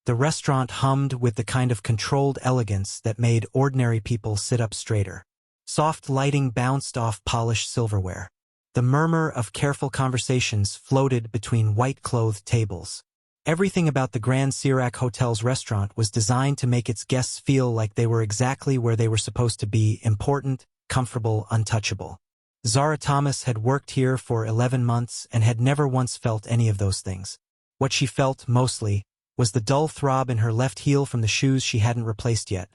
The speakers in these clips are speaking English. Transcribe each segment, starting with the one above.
The restaurant hummed with the kind of controlled elegance that made ordinary people sit up straighter. Soft lighting bounced off polished silverware. The murmur of careful conversations floated between white-clothed tables. Everything about the Grand Sirac Hotel's restaurant was designed to make its guests feel like they were exactly where they were supposed to be: important, comfortable, untouchable. Zara Thomas had worked here for 11 months and had never once felt any of those things. What she felt, mostly, was the dull throb in her left heel from the shoes she hadn't replaced yet,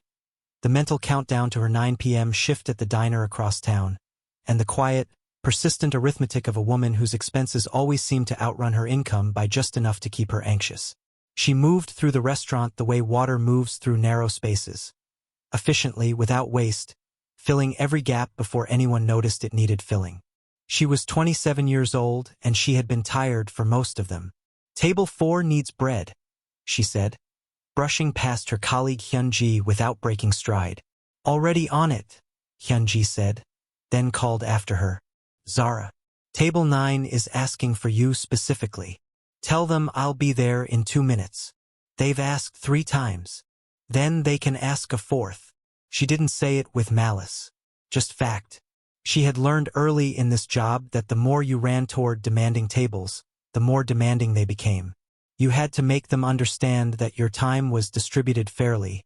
the mental countdown to her 9 p.m. shift at the diner across town, and the quiet, persistent arithmetic of a woman whose expenses always seemed to outrun her income by just enough to keep her anxious. She moved through the restaurant the way water moves through narrow spaces, efficiently, without waste, filling every gap before anyone noticed it needed filling. She was 27 years old, and she had been tired for most of them. "Table 4 needs bread," she said, brushing past her colleague Hyun-ji without breaking stride. "Already on it," Hyun-ji said, then called after her, "Zara, Table 9 is asking for you specifically. Tell them I'll be there in 2 minutes. They've asked 3 times. Then they can ask a 4th. She didn't say it with malice, just fact. She had learned early in this job that the more you ran toward demanding tables, the more demanding they became. You had to make them understand that your time was distributed fairly,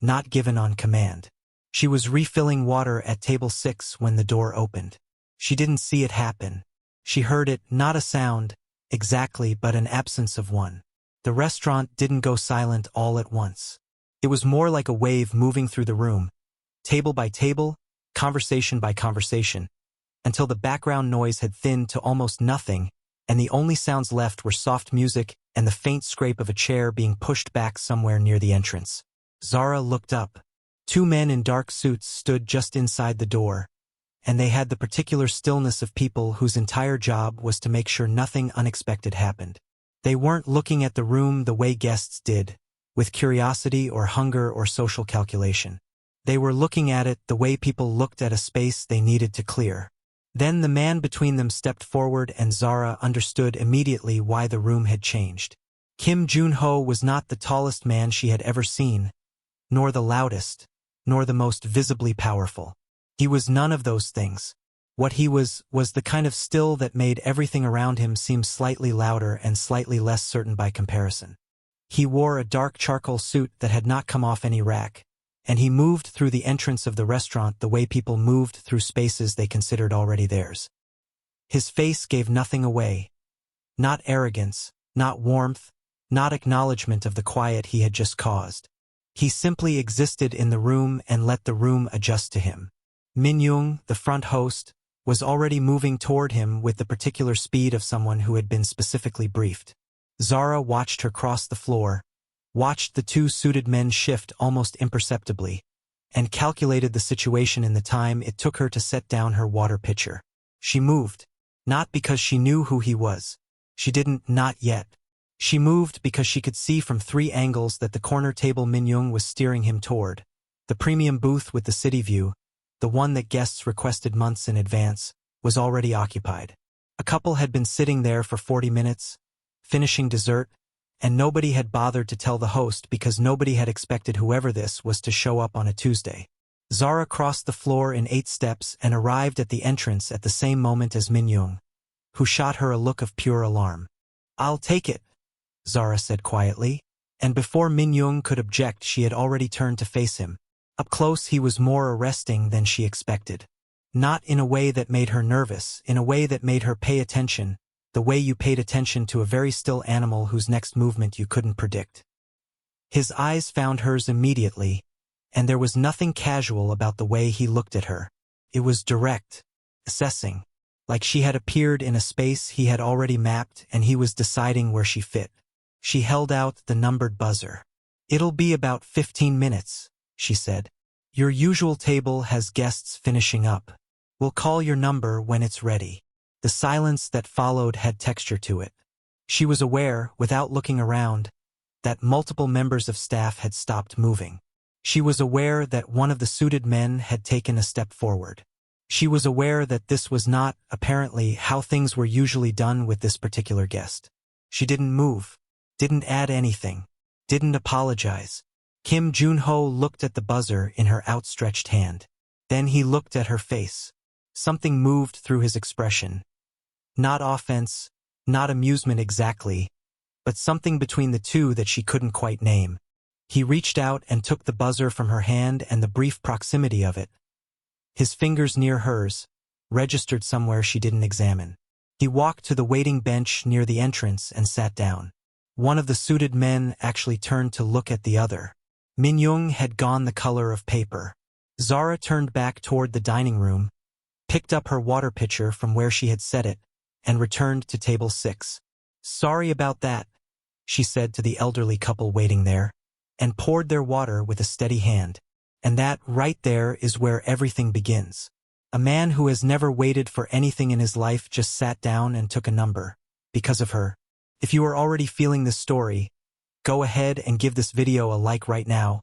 not given on command. She was refilling water at table 6 when the door opened. She didn't see it happen. She heard it, not a sound, exactly, but an absence of one. The restaurant didn't go silent all at once. It was more like a wave moving through the room, table by table, conversation by conversation, until the background noise had thinned to almost nothing, and the only sounds left were soft music and the faint scrape of a chair being pushed back somewhere near the entrance. Zara looked up. 2 men in dark suits stood just inside the door, and they had the particular stillness of people whose entire job was to make sure nothing unexpected happened. They weren't looking at the room the way guests did, with curiosity or hunger or social calculation. They were looking at it the way people looked at a space they needed to clear. Then the man between them stepped forward, and Zara understood immediately why the room had changed. Kim Junho was not the tallest man she had ever seen, nor the loudest, nor the most visibly powerful. He was none of those things. What he was the kind of still that made everything around him seem slightly louder and slightly less certain by comparison. He wore a dark charcoal suit that had not come off any rack, and he moved through the entrance of the restaurant the way people moved through spaces they considered already theirs. His face gave nothing away. Not arrogance, not warmth, not acknowledgement of the quiet he had just caused. He simply existed in the room and let the room adjust to him. Min-young, the front host, was already moving toward him with the particular speed of someone who had been specifically briefed. Zara watched her cross the floor, watched the 2 suited men shift almost imperceptibly, and calculated the situation in the time it took her to set down her water pitcher. She moved, not because she knew who he was. She didn't, not yet. She moved because she could see from 3 angles that the corner table Min-young was steering him toward, the premium booth with the city view, the one that guests requested months in advance, was already occupied. A couple had been sitting there for 40 minutes, finishing dessert, and nobody had bothered to tell the host because nobody had expected whoever this was to show up on a Tuesday. Zara crossed the floor in 8 steps and arrived at the entrance at the same moment as Min-young, who shot her a look of pure alarm. "I'll take it," Zara said quietly, and before Min-young could object she had already turned to face him. Up close he was more arresting than she expected. Not in a way that made her nervous, in a way that made her pay attention, the way you paid attention to a very still animal whose next movement you couldn't predict. His eyes found hers immediately, and there was nothing casual about the way he looked at her. It was direct, assessing, like she had appeared in a space he had already mapped and he was deciding where she fit. She held out the numbered buzzer. "It'll be about 15 minutes, she said. "Your usual table has guests finishing up. We'll call your number when it's ready." The silence that followed had texture to it. She was aware, without looking around, that multiple members of staff had stopped moving. She was aware that one of the suited men had taken a step forward. She was aware that this was not, apparently, how things were usually done with this particular guest. She didn't move, didn't add anything, Didn't apologize. Kim Junho looked at the buzzer in her outstretched hand. Then he looked at her face. Something moved through his expression. Not offense, not amusement exactly, but something between the two that she couldn't quite name. He reached out and took the buzzer from her hand, and the brief proximity of it, his fingers near hers, registered somewhere she didn't examine. He walked to the waiting bench near the entrance and sat down. One of the suited men actually turned to look at the other. Minyoung had gone the color of paper. Zara turned back toward the dining room, picked up her water pitcher from where she had set it, and returned to table 6. "Sorry about that," she said to the elderly couple waiting there, and poured their water with a steady hand. And that, right there, is where everything begins. A man who has never waited for anything in his life just sat down and took a number. Because of her. If you are already feeling this story, go ahead and give this video a like right now.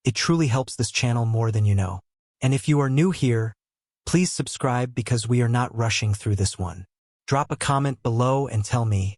It truly helps this channel more than you know. And if you are new here, please subscribe because we are not rushing through this one. Drop a comment below and tell me,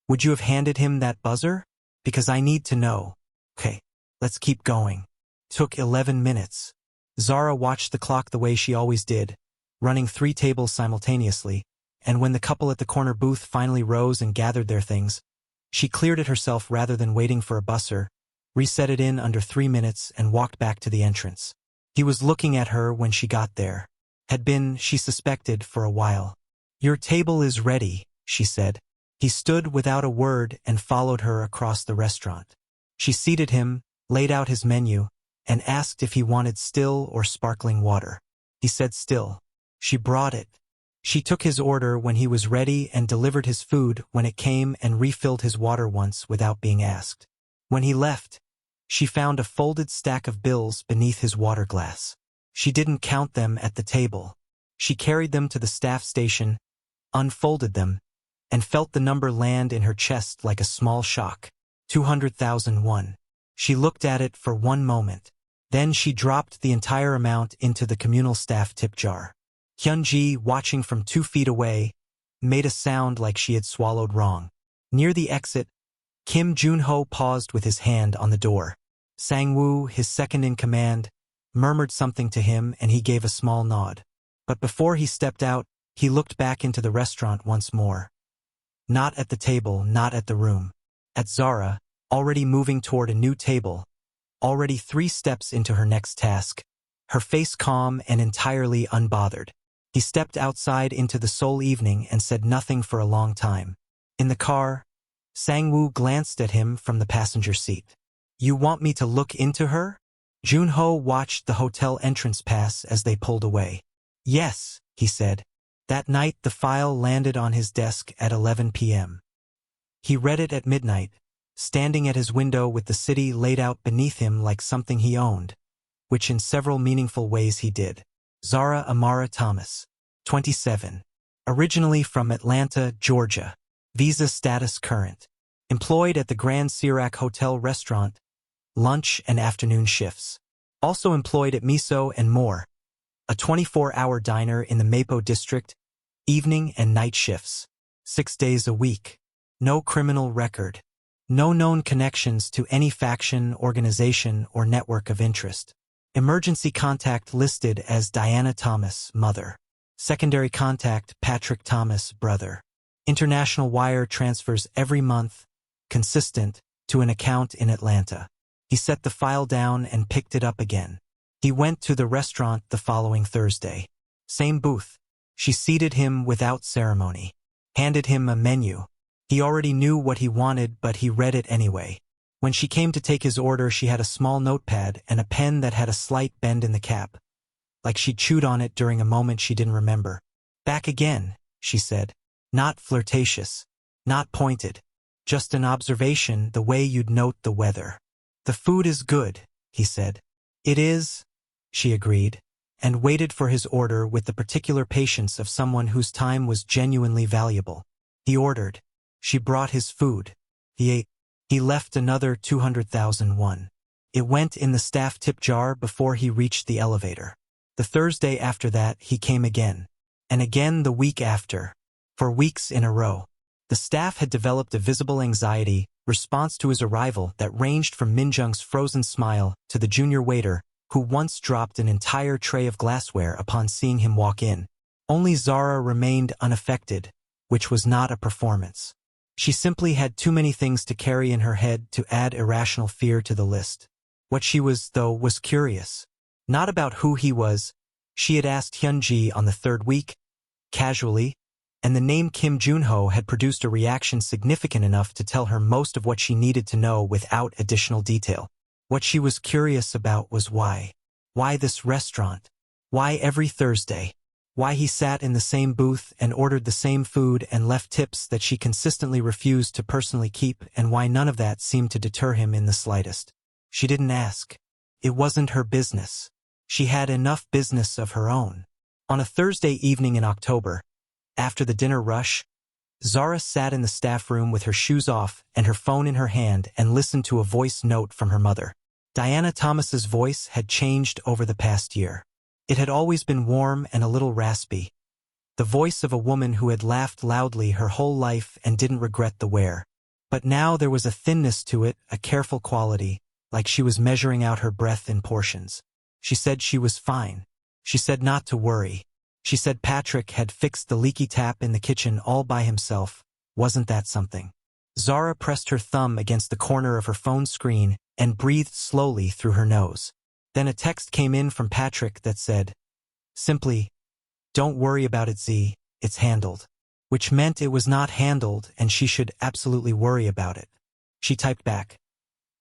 would you have handed him that buzzer? Because I need to know. Okay, let's keep going. Took 11 minutes. Zara watched the clock the way she always did, running 3 tables simultaneously, and when the couple at the corner booth finally rose and gathered their things, she cleared it herself rather than waiting for a buzzer, reset it in under 3 minutes, and walked back to the entrance. He was looking at her when she got there. Had been, she suspected, for a while. "Your table is ready," she said. He stood without a word and followed her across the restaurant. She seated him, laid out his menu, and asked if he wanted still or sparkling water. He said still. She brought it. She took his order when he was ready and delivered his food when it came, and refilled his water once without being asked. When he left, she found a folded stack of bills beneath his water glass. She didn't count them at the table. She carried them to the staff station, unfolded them, and felt the number land in her chest like a small shock. 200,001. She looked at it for one moment. Then she dropped the entire amount into the communal staff tip jar. Hyunji, watching from 2 feet away, made a sound like she had swallowed wrong. Near the exit, Kim Junho paused with his hand on the door. Sang-woo, his second in command, murmured something to him, and he gave a small nod. But before he stepped out, he looked back into the restaurant once more. Not at the table, not at the room. At Zara, already moving toward a new table, already 3 steps into her next task, her face calm and entirely unbothered. He stepped outside into the Seoul evening and said nothing for a long time. In the car, Sang-woo glanced at him from the passenger seat. "You want me to look into her?" Junho watched the hotel entrance pass as they pulled away. "Yes," he said. That night the file landed on his desk at 11 p.m. He read it at midnight, standing at his window with the city laid out beneath him like something he owned, which in several meaningful ways he did. Zara Thomas, 27. Originally from Atlanta, Georgia. Visa status current. Employed at the Grand Sirac Hotel restaurant, lunch and afternoon shifts. Also employed at Miso and More, a 24-hour diner in the Mapo district, evening and night shifts. 6 days a week. No criminal record. No known connections to any faction, organization, or network of interest. Emergency contact listed as Diana Thomas, mother. Secondary contact, Patrick Thomas, brother. International wire transfers every month, consistent, to an account in Atlanta. He set the file down and picked it up again. He went to the restaurant the following Thursday. Same booth. She seated him without ceremony. Handed him a menu. He already knew what he wanted, but he read it anyway. When she came to take his order, she had a small notepad and a pen that had a slight bend in the cap, like she'd chewed on it during a moment she didn't remember. "Back again," she said. Not flirtatious, not pointed. Just an observation, the way you'd note the weather. "The food is good," he said. "It is," she agreed, and waited for his order with the particular patience of someone whose time was genuinely valuable. He ordered. She brought his food. He ate. He left another 200,001. It went in the staff tip jar before he reached the elevator. The Thursday after that, he came again. And again the week after. For weeks in a row. The staff had developed a visible anxiety, response to his arrival that ranged from Minjung's frozen smile to the junior waiter who once dropped an entire tray of glassware upon seeing him walk in. Only Zara remained unaffected, which was not a performance. She simply had too many things to carry in her head to add irrational fear to the list. What she was, though, was curious. Not about who he was. She had asked Hyunji on the third week, casually, and the name Kim Junho had produced a reaction significant enough to tell her most of what she needed to know without additional detail. What she was curious about was why. Why this restaurant? Why every Thursday? Why he sat in the same booth and ordered the same food and left tips that she consistently refused to personally keep, and why none of that seemed to deter him in the slightest. She didn't ask. It wasn't her business. She had enough business of her own. On a Thursday evening in October, after the dinner rush, Zara sat in the staff room with her shoes off and her phone in her hand and listened to a voice note from her mother. Diana Thomas's voice had changed over the past year. It had always been warm and a little raspy. The voice of a woman who had laughed loudly her whole life and didn't regret the wear. But now there was a thinness to it, a careful quality, like she was measuring out her breath in portions. She said she was fine. She said not to worry. She said Patrick had fixed the leaky tap in the kitchen all by himself. Wasn't that something? Zara pressed her thumb against the corner of her phone screen and breathed slowly through her nose. Then a text came in from Patrick that said, simply, "Don't worry about it, Z, it's handled." Which meant it was not handled and she should absolutely worry about it. She typed back,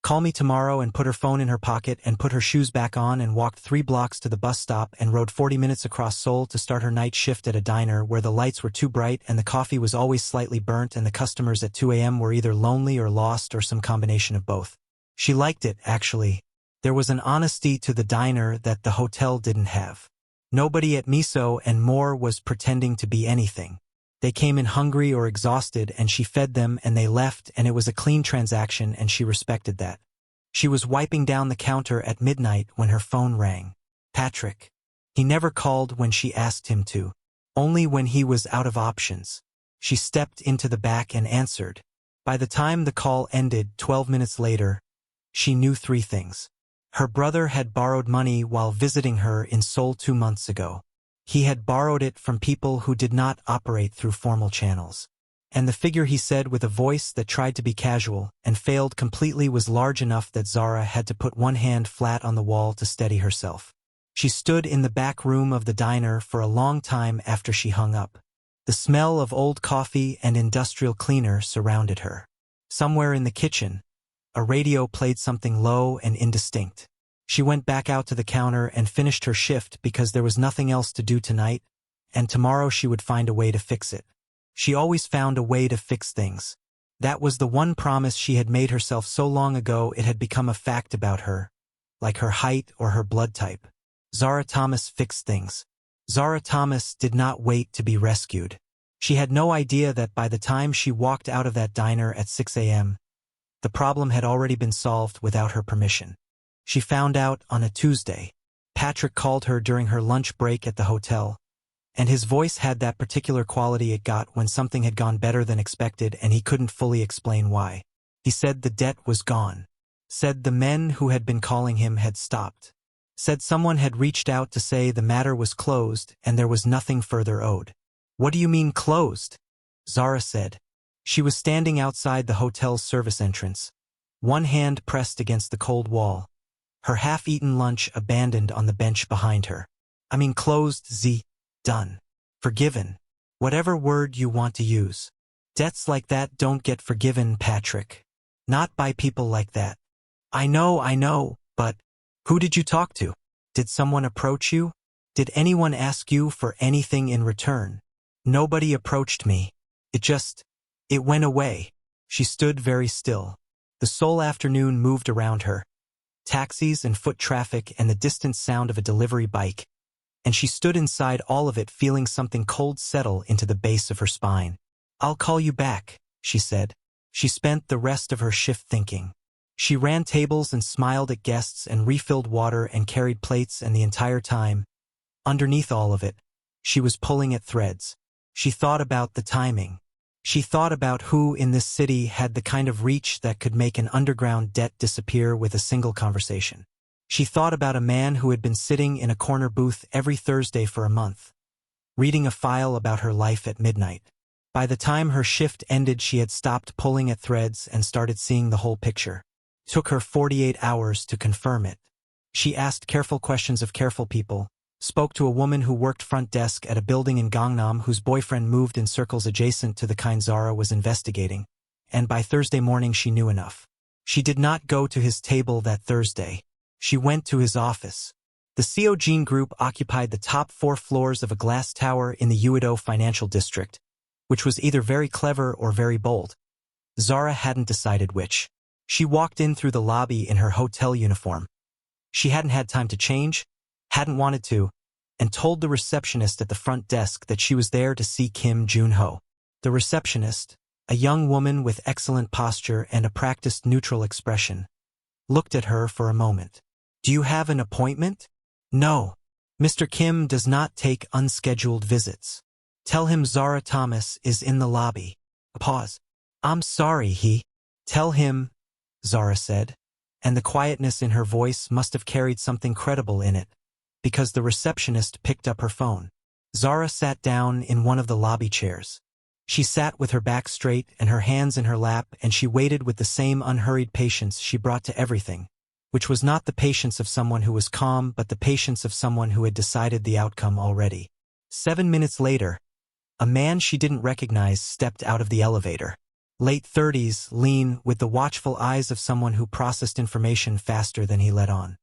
"Call me tomorrow," and put her phone in her pocket and put her shoes back on and walked 3 blocks to the bus stop and rode 40 minutes across Seoul to start her night shift at a diner where the lights were too bright and the coffee was always slightly burnt and the customers at 2 a.m. were either lonely or lost or some combination of both. She liked it, actually. There was an honesty to the diner that the hotel didn't have. Nobody at Miso and more was pretending to be anything. They came in hungry or exhausted and she fed them and they left, and it was a clean transaction and she respected that. She was wiping down the counter at midnight when her phone rang. Patrick. He never called when she asked him to. Only when he was out of options. She stepped into the back and answered. By the time the call ended 12 minutes later, she knew 3 things. Her brother had borrowed money while visiting her in Seoul 2 months ago. He had borrowed it from people who did not operate through formal channels. And the figure he said with a voice that tried to be casual and failed completely was large enough that Zara had to put one hand flat on the wall to steady herself. She stood in the back room of the diner for a long time after she hung up. The smell of old coffee and industrial cleaner surrounded her. Somewhere in the kitchen, a radio played something low and indistinct. She went back out to the counter and finished her shift because there was nothing else to do tonight, and tomorrow she would find a way to fix it. She always found a way to fix things. That was the one promise she had made herself so long ago it had become a fact about her, like her height or her blood type. Zara Thomas fixed things. Zara Thomas did not wait to be rescued. She had no idea that by the time she walked out of that diner at 6 a.m., the problem had already been solved without her permission. She found out on a Tuesday. Patrick called her during her lunch break at the hotel, and his voice had that particular quality it got when something had gone better than expected and he couldn't fully explain why. He said the debt was gone. Said the men who had been calling him had stopped. Said someone had reached out to say the matter was closed and there was nothing further owed. "What do you mean closed?" Zara said. She was standing outside the hotel's service entrance, one hand pressed against the cold wall, her half-eaten lunch abandoned on the bench behind her. "I mean closed, Z. Done. Forgiven. Whatever word you want to use. Debts like that don't get forgiven, Patrick. Not by people like that." I know, but who did you talk to? Did someone approach you? Did anyone ask you for anything in return?" "Nobody approached me. It went away." She stood very still. The Seoul afternoon moved around her. Taxis and foot traffic and the distant sound of a delivery bike. And she stood inside all of it feeling something cold settle into the base of her spine. "I'll call you back," she said. She spent the rest of her shift thinking. She ran tables and smiled at guests and refilled water and carried plates, and the entire time, underneath all of it, she was pulling at threads. She thought about the timing. She thought about who in this city had the kind of reach that could make an underground debt disappear with a single conversation. She thought about a man who had been sitting in a corner booth every Thursday for a month, reading a file about her life at midnight. By the time her shift ended, she had stopped pulling at threads and started seeing the whole picture. It took her 48 hours to confirm it. She asked careful questions of careful people, spoke to a woman who worked front desk at a building in Gangnam whose boyfriend moved in circles adjacent to the kind Zara was investigating, and by Thursday morning she knew enough. She did not go to his table that Thursday. She went to his office. The Seoul Group occupied the top 4 floors of a glass tower in the Uido financial district, which was either very clever or very bold. Zara hadn't decided which. She walked in through the lobby in her hotel uniform. She hadn't had time to change, hadn't wanted to, and told the receptionist at the front desk that she was there to see Kim Junho. The receptionist, a young woman with excellent posture and a practiced neutral expression, looked at her for a moment. "Do you have an appointment?" "No. Mr. Kim does not take unscheduled visits. Tell him Zara Thomas is in the lobby." A pause. "I'm sorry, he." "Tell him," Zara said, and the quietness in her voice must have carried something credible in it, because the receptionist picked up her phone. Zara sat down in one of the lobby chairs. She sat with her back straight and her hands in her lap, and she waited with the same unhurried patience she brought to everything, which was not the patience of someone who was calm but the patience of someone who had decided the outcome already. 7 minutes later, a man she didn't recognize stepped out of the elevator. Late 30s, lean, with the watchful eyes of someone who processed information faster than he let on.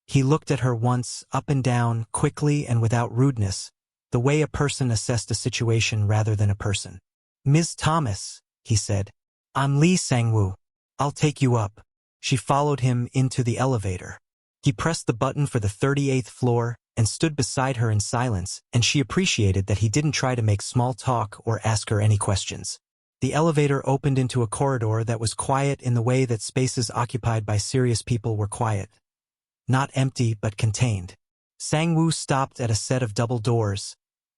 He looked at her once, up and down, quickly and without rudeness, the way a person assessed a situation rather than a person. "Ms. Thomas," he said. "I'm Lee Sang-woo. I'll take you up." She followed him into the elevator. He pressed the button for the 38th floor and stood beside her in silence, and she appreciated that he didn't try to make small talk or ask her any questions. The elevator opened into a corridor that was quiet in the way that spaces occupied by serious people were quiet. Not empty, but contained. Sang-woo stopped at a set of double doors,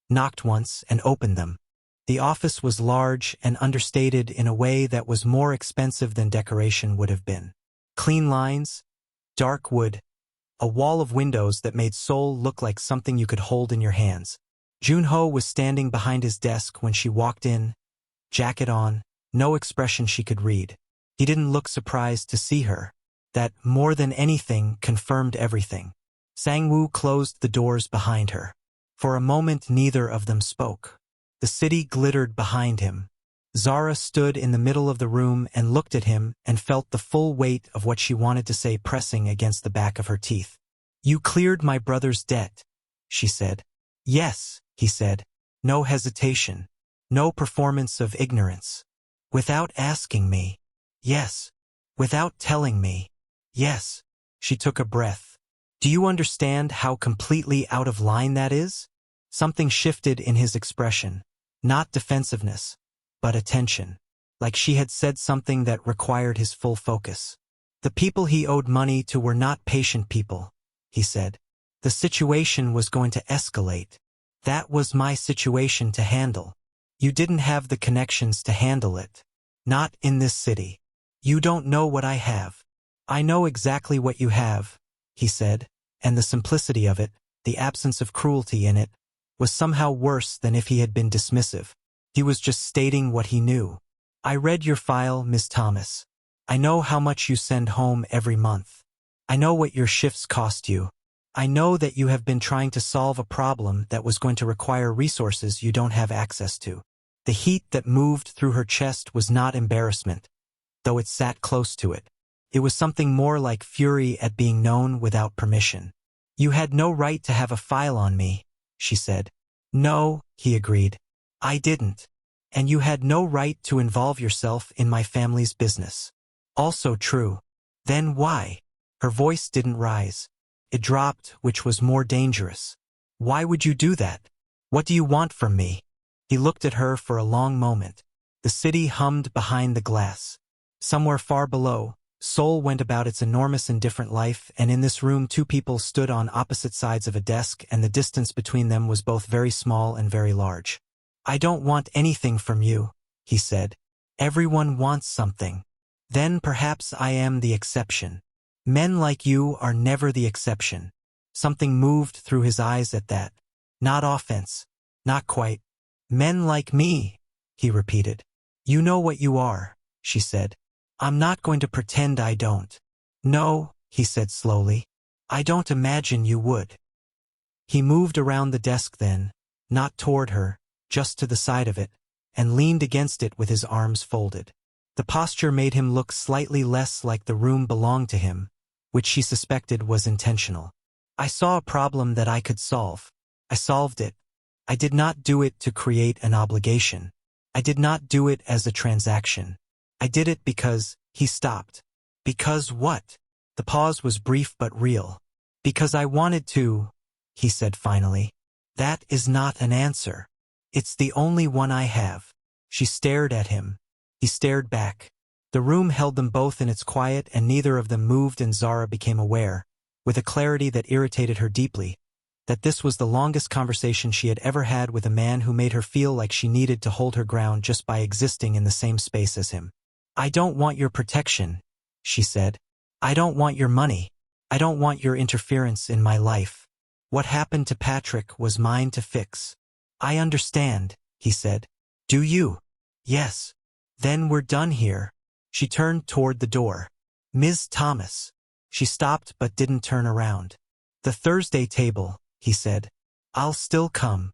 knocked once, and opened them. The office was large and understated in a way that was more expensive than decoration would have been. Clean lines, dark wood, a wall of windows that made Seoul look like something you could hold in your hands. Junho was standing behind his desk when she walked in, jacket on, no expression she could read. He didn't look surprised to see her. That, more than anything, confirmed everything. Sang-woo closed the doors behind her. For a moment neither of them spoke. The city glittered behind him. Zara stood in the middle of the room and looked at him and felt the full weight of what she wanted to say pressing against the back of her teeth. "You cleared my brother's debt," she said. "Yes," he said. No hesitation. No performance of ignorance. "Without asking me." "Yes." "Without telling me." "Yes." She took a breath. "Do you understand how completely out of line that is?" Something shifted in his expression. Not defensiveness, but attention. Like she had said something that required his full focus. "The people he owed money to were not patient people," he said. "The situation was going to escalate. That was my situation to handle. You didn't have the connections to handle it. Not in this city. You don't know what I have." "I know exactly what you have," he said, and the simplicity of it, the absence of cruelty in it, was somehow worse than if he had been dismissive. He was just stating what he knew. "I read your file, Ms. Thomas. I know how much you send home every month. I know what your shifts cost you. I know that you have been trying to solve a problem that was going to require resources you don't have access to." The heat that moved through her chest was not embarrassment, though it sat close to it. It was something more like fury at being known without permission. "You had no right to have a file on me," she said. "No," he agreed. "I didn't. And you had no right to involve yourself in my family's business." "Also true." "Then why?" Her voice didn't rise. It dropped, which was more dangerous. "Why would you do that? What do you want from me?" He looked at her for a long moment. The city hummed behind the glass. Somewhere far below, Seoul went about its enormous and different life, and in this room 2 people stood on opposite sides of a desk, and the distance between them was both very small and very large. "I don't want anything from you," he said. Everyone wants something. Then perhaps I am the exception. Men like you are never the exception. Something moved through his eyes at that. Not offense. Not quite. Men like me, he repeated. You know what you are, she said. I'm not going to pretend I don't. No, he said slowly. I don't imagine you would. He moved around the desk then, not toward her, just to the side of it, and leaned against it with his arms folded. The posture made him look slightly less like the room belonged to him, which she suspected was intentional. I saw a problem that I could solve. I solved it. I did not do it to create an obligation. I did not do it as a transaction. I did it because, he stopped. Because what? The pause was brief but real. Because I wanted to, he said finally. That is not an answer. It's the only one I have. She stared at him. He stared back. The room held them both in its quiet and neither of them moved, and Zara became aware, with a clarity that irritated her deeply, that this was the longest conversation she had ever had with a man who made her feel like she needed to hold her ground just by existing in the same space as him. I don't want your protection, she said. I don't want your money. I don't want your interference in my life. What happened to Patrick was mine to fix. I understand, he said. Do you? Yes. Then we're done here. She turned toward the door. Ms. Thomas. She stopped but didn't turn around. The Thursday table, he said. I'll still come.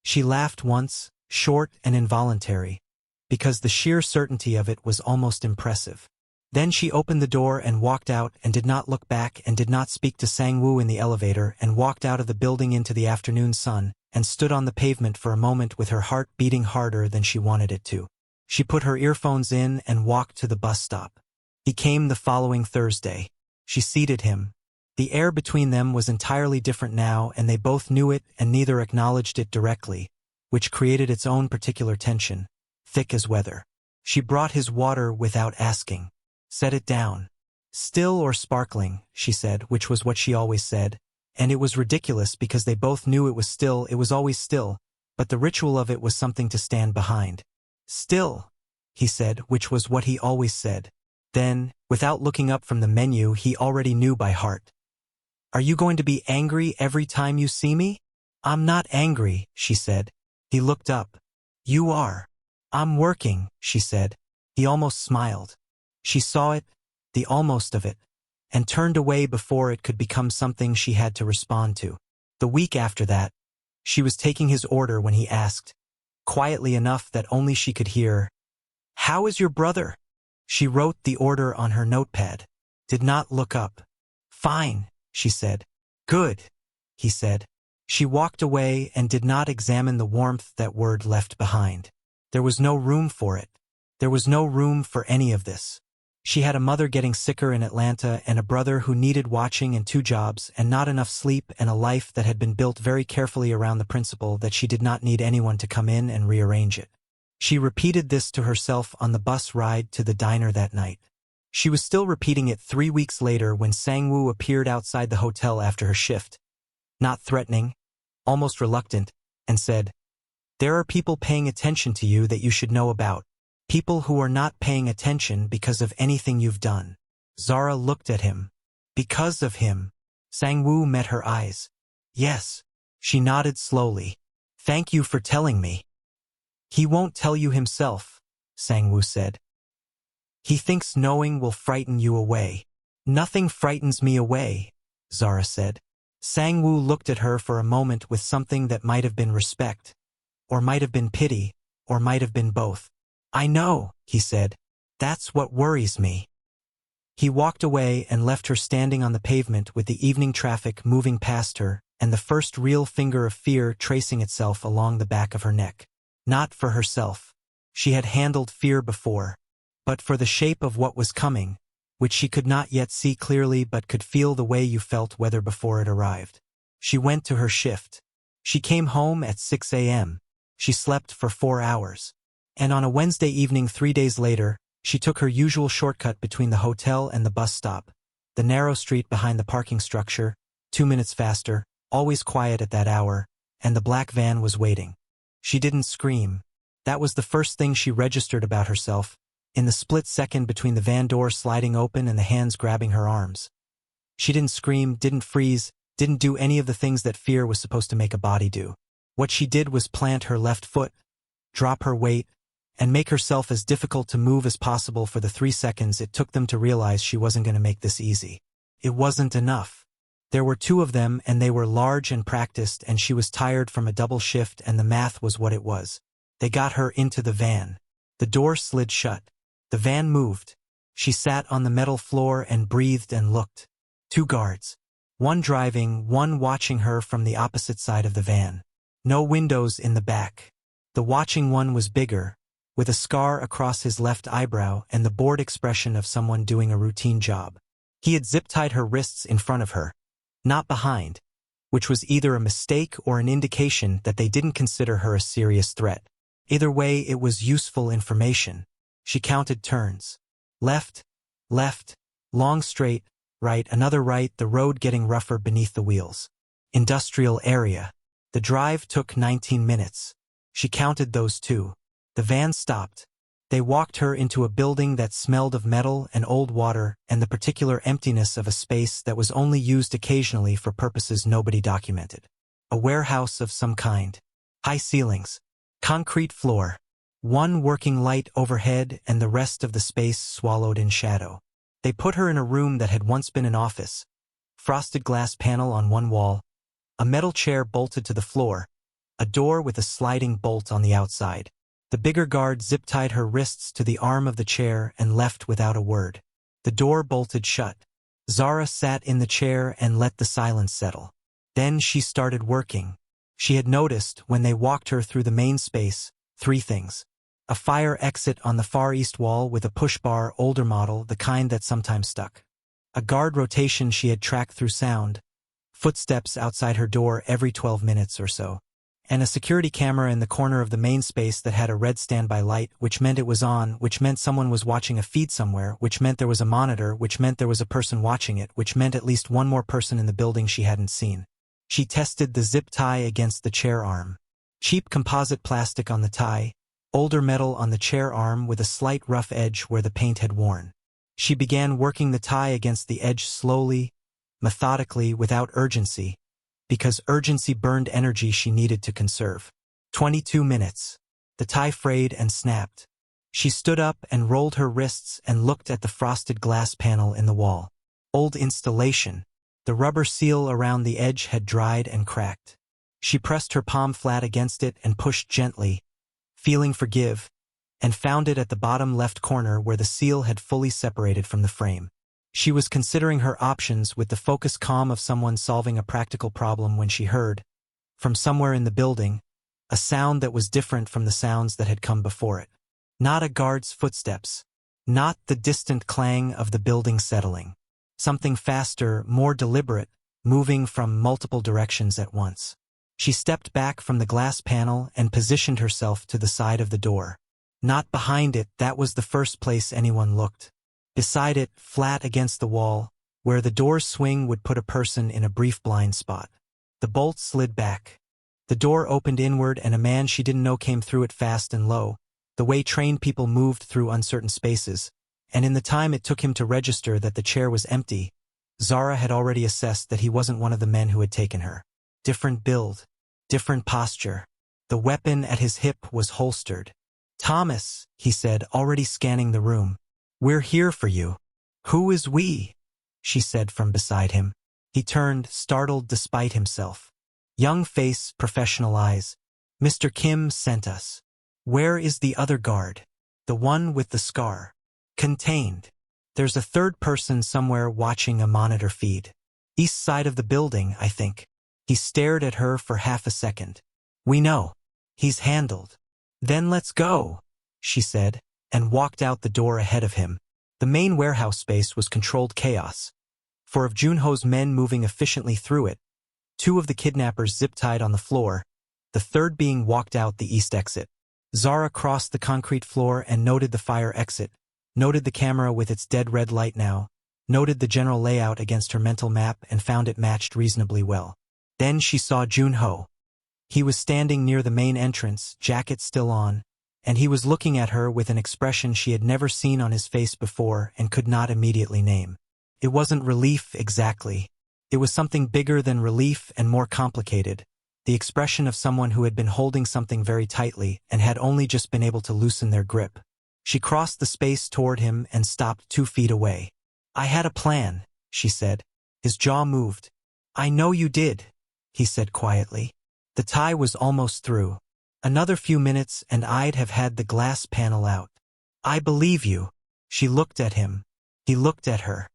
She laughed once, short and involuntary, because the sheer certainty of it was almost impressive. Then she opened the door and walked out and did not look back and did not speak to Sang-woo in the elevator and walked out of the building into the afternoon sun and stood on the pavement for a moment with her heart beating harder than she wanted it to. She put her earphones in and walked to the bus stop. He came the following Thursday. She seated him. The air between them was entirely different now, and they both knew it and neither acknowledged it directly, which created its own particular tension, thick as weather. She brought his water without asking. Set it down. Still or sparkling, she said, which was what she always said, and it was ridiculous because they both knew it was always still, but the ritual of it was something to stand behind. Still, he said, which was what he always said. Then, without looking up from the menu he already knew by heart. Are you going to be angry every time you see me? I'm not angry, she said. He looked up. You are. I'm working, she said. He almost smiled. She saw it, the almost of it, and turned away before it could become something she had to respond to. The week after that, she was taking his order when he asked, quietly enough that only she could hear, How is your brother? She wrote the order on her notepad, did not look up. Fine, she said. Good, he said. She walked away and did not examine the warmth that word left behind. There was no room for it. There was no room for any of this. She had a mother getting sicker in Atlanta and a brother who needed watching and 2 jobs and not enough sleep and a life that had been built very carefully around the principle that she did not need anyone to come in and rearrange it. She repeated this to herself on the bus ride to the diner that night. She was still repeating it 3 weeks later when Sang-woo appeared outside the hotel after her shift, not threatening, almost reluctant, and said, There are people paying attention to you that you should know about. People who are not paying attention because of anything you've done. Zara looked at him. Because of him. Sang-woo met her eyes. Yes. She nodded slowly. Thank you for telling me. He won't tell you himself, Sang-woo said. He thinks knowing will frighten you away. Nothing frightens me away, Zara said. Sang-woo looked at her for a moment with something that might have been respect, or might have been pity, or might have been both. I know, he said. That's what worries me. He walked away and left her standing on the pavement with the evening traffic moving past her and the first real finger of fear tracing itself along the back of her neck. Not for herself. She had handled fear before, but for the shape of what was coming, which she could not yet see clearly but could feel the way you felt weather before it arrived. She went to her shift. She came home at 6 a.m. She slept for 4 hours. And on a Wednesday evening 3 days later, she took her usual shortcut between the hotel and the bus stop, the narrow street behind the parking structure, 2 minutes faster, always quiet at that hour, and the black van was waiting. She didn't scream. That was the first thing she registered about herself, in the split second between the van door sliding open and the hands grabbing her arms. She didn't scream, didn't freeze, didn't do any of the things that fear was supposed to make a body do. What she did was plant her left foot, drop her weight, and make herself as difficult to move as possible for the 3 seconds it took them to realize she wasn't going to make this easy. It wasn't enough. There were 2 of them, and they were large and practiced, and she was tired from a double shift, and the math was what it was. They got her into the van. The door slid shut. The van moved. She sat on the metal floor and breathed and looked. 2 guards. One driving, one watching her from the opposite side of the van. No windows in the back. The watching one was bigger, with a scar across his left eyebrow and the bored expression of someone doing a routine job. He had zip-tied her wrists in front of her, not behind, which was either a mistake or an indication that they didn't consider her a serious threat. Either way, it was useful information. She counted turns. Left, left, long straight, right, another right, the road getting rougher beneath the wheels. Industrial area. The drive took 19 minutes. She counted those 2. The van stopped. They walked her into a building that smelled of metal and old water and the particular emptiness of a space that was only used occasionally for purposes nobody documented. A warehouse of some kind. High ceilings. Concrete floor. One working light overhead and the rest of the space swallowed in shadow. They put her in a room that had once been an office. Frosted glass panel on one wall. A metal chair bolted to the floor. A door with a sliding bolt on the outside. The bigger guard zip-tied her wrists to the arm of the chair and left without a word. The door bolted shut. Zara sat in the chair and let the silence settle. Then she started working. She had noticed, when they walked her through the main space, 3 things. A fire exit on the far east wall with a push-bar, older model, the kind that sometimes stuck. A guard rotation she had tracked through sound. Footsteps outside her door every 12 minutes or so. And a security camera in the corner of the main space that had a red standby light, which meant it was on, which meant someone was watching a feed somewhere, which meant there was a monitor, which meant there was a person watching it, which meant at least one more person in the building she hadn't seen. She tested the zip tie against the chair arm. Cheap composite plastic on the tie, older metal on the chair arm with a slight rough edge where the paint had worn. She began working the tie against the edge slowly, methodically, without urgency, because urgency burned energy she needed to conserve. 22 minutes. The tie frayed and snapped. She stood up and rolled her wrists and looked at the frosted glass panel in the wall. Old installation. The rubber seal around the edge had dried and cracked. She pressed her palm flat against it and pushed gently, feeling for give, and found it at the bottom left corner where the seal had fully separated from the frame. She was considering her options with the focused calm of someone solving a practical problem when she heard, from somewhere in the building, a sound that was different from the sounds that had come before it. Not a guard's footsteps. Not the distant clang of the building settling. Something faster, more deliberate, moving from multiple directions at once. She stepped back from the glass panel and positioned herself to the side of the door. Not behind it, that was the first place anyone looked. Beside it, flat against the wall, where the door's swing would put a person in a brief blind spot. The bolt slid back. The door opened inward and a man she didn't know came through it fast and low, the way trained people moved through uncertain spaces, and in the time it took him to register that the chair was empty, Zara had already assessed that he wasn't one of the men who had taken her. Different build, different posture. The weapon at his hip was holstered. "Thomas," he said, already scanning the room. "We're here for you." "Who is we?" she said from beside him. He turned, startled despite himself. Young face, professional eyes. "Mr. Kim sent us." "Where is the other guard?" "The one with the scar." "Contained. There's a third person somewhere watching a monitor feed. East side of the building, I think." He stared at her for half a second. "We know. He's handled." "Then let's go," she said, and walked out the door ahead of him. The main warehouse space was controlled chaos. For of Junho's men moving efficiently through it, 2 of the kidnappers zip-tied on the floor, the third being walked out the east exit. Zara crossed the concrete floor and noted the fire exit, noted the camera with its dead red light now, noted the general layout against her mental map and found it matched reasonably well. Then she saw Junho. He was standing near the main entrance, jacket still on, and he was looking at her with an expression she had never seen on his face before and could not immediately name. It wasn't relief exactly. It was something bigger than relief and more complicated, the expression of someone who had been holding something very tightly and had only just been able to loosen their grip. She crossed the space toward him and stopped 2 feet away. "I had a plan," she said. His jaw moved. "I know you did," he said quietly. The tie was almost through. Another few minutes and I'd have had the glass panel out. "I believe you." She looked at him. He looked at her.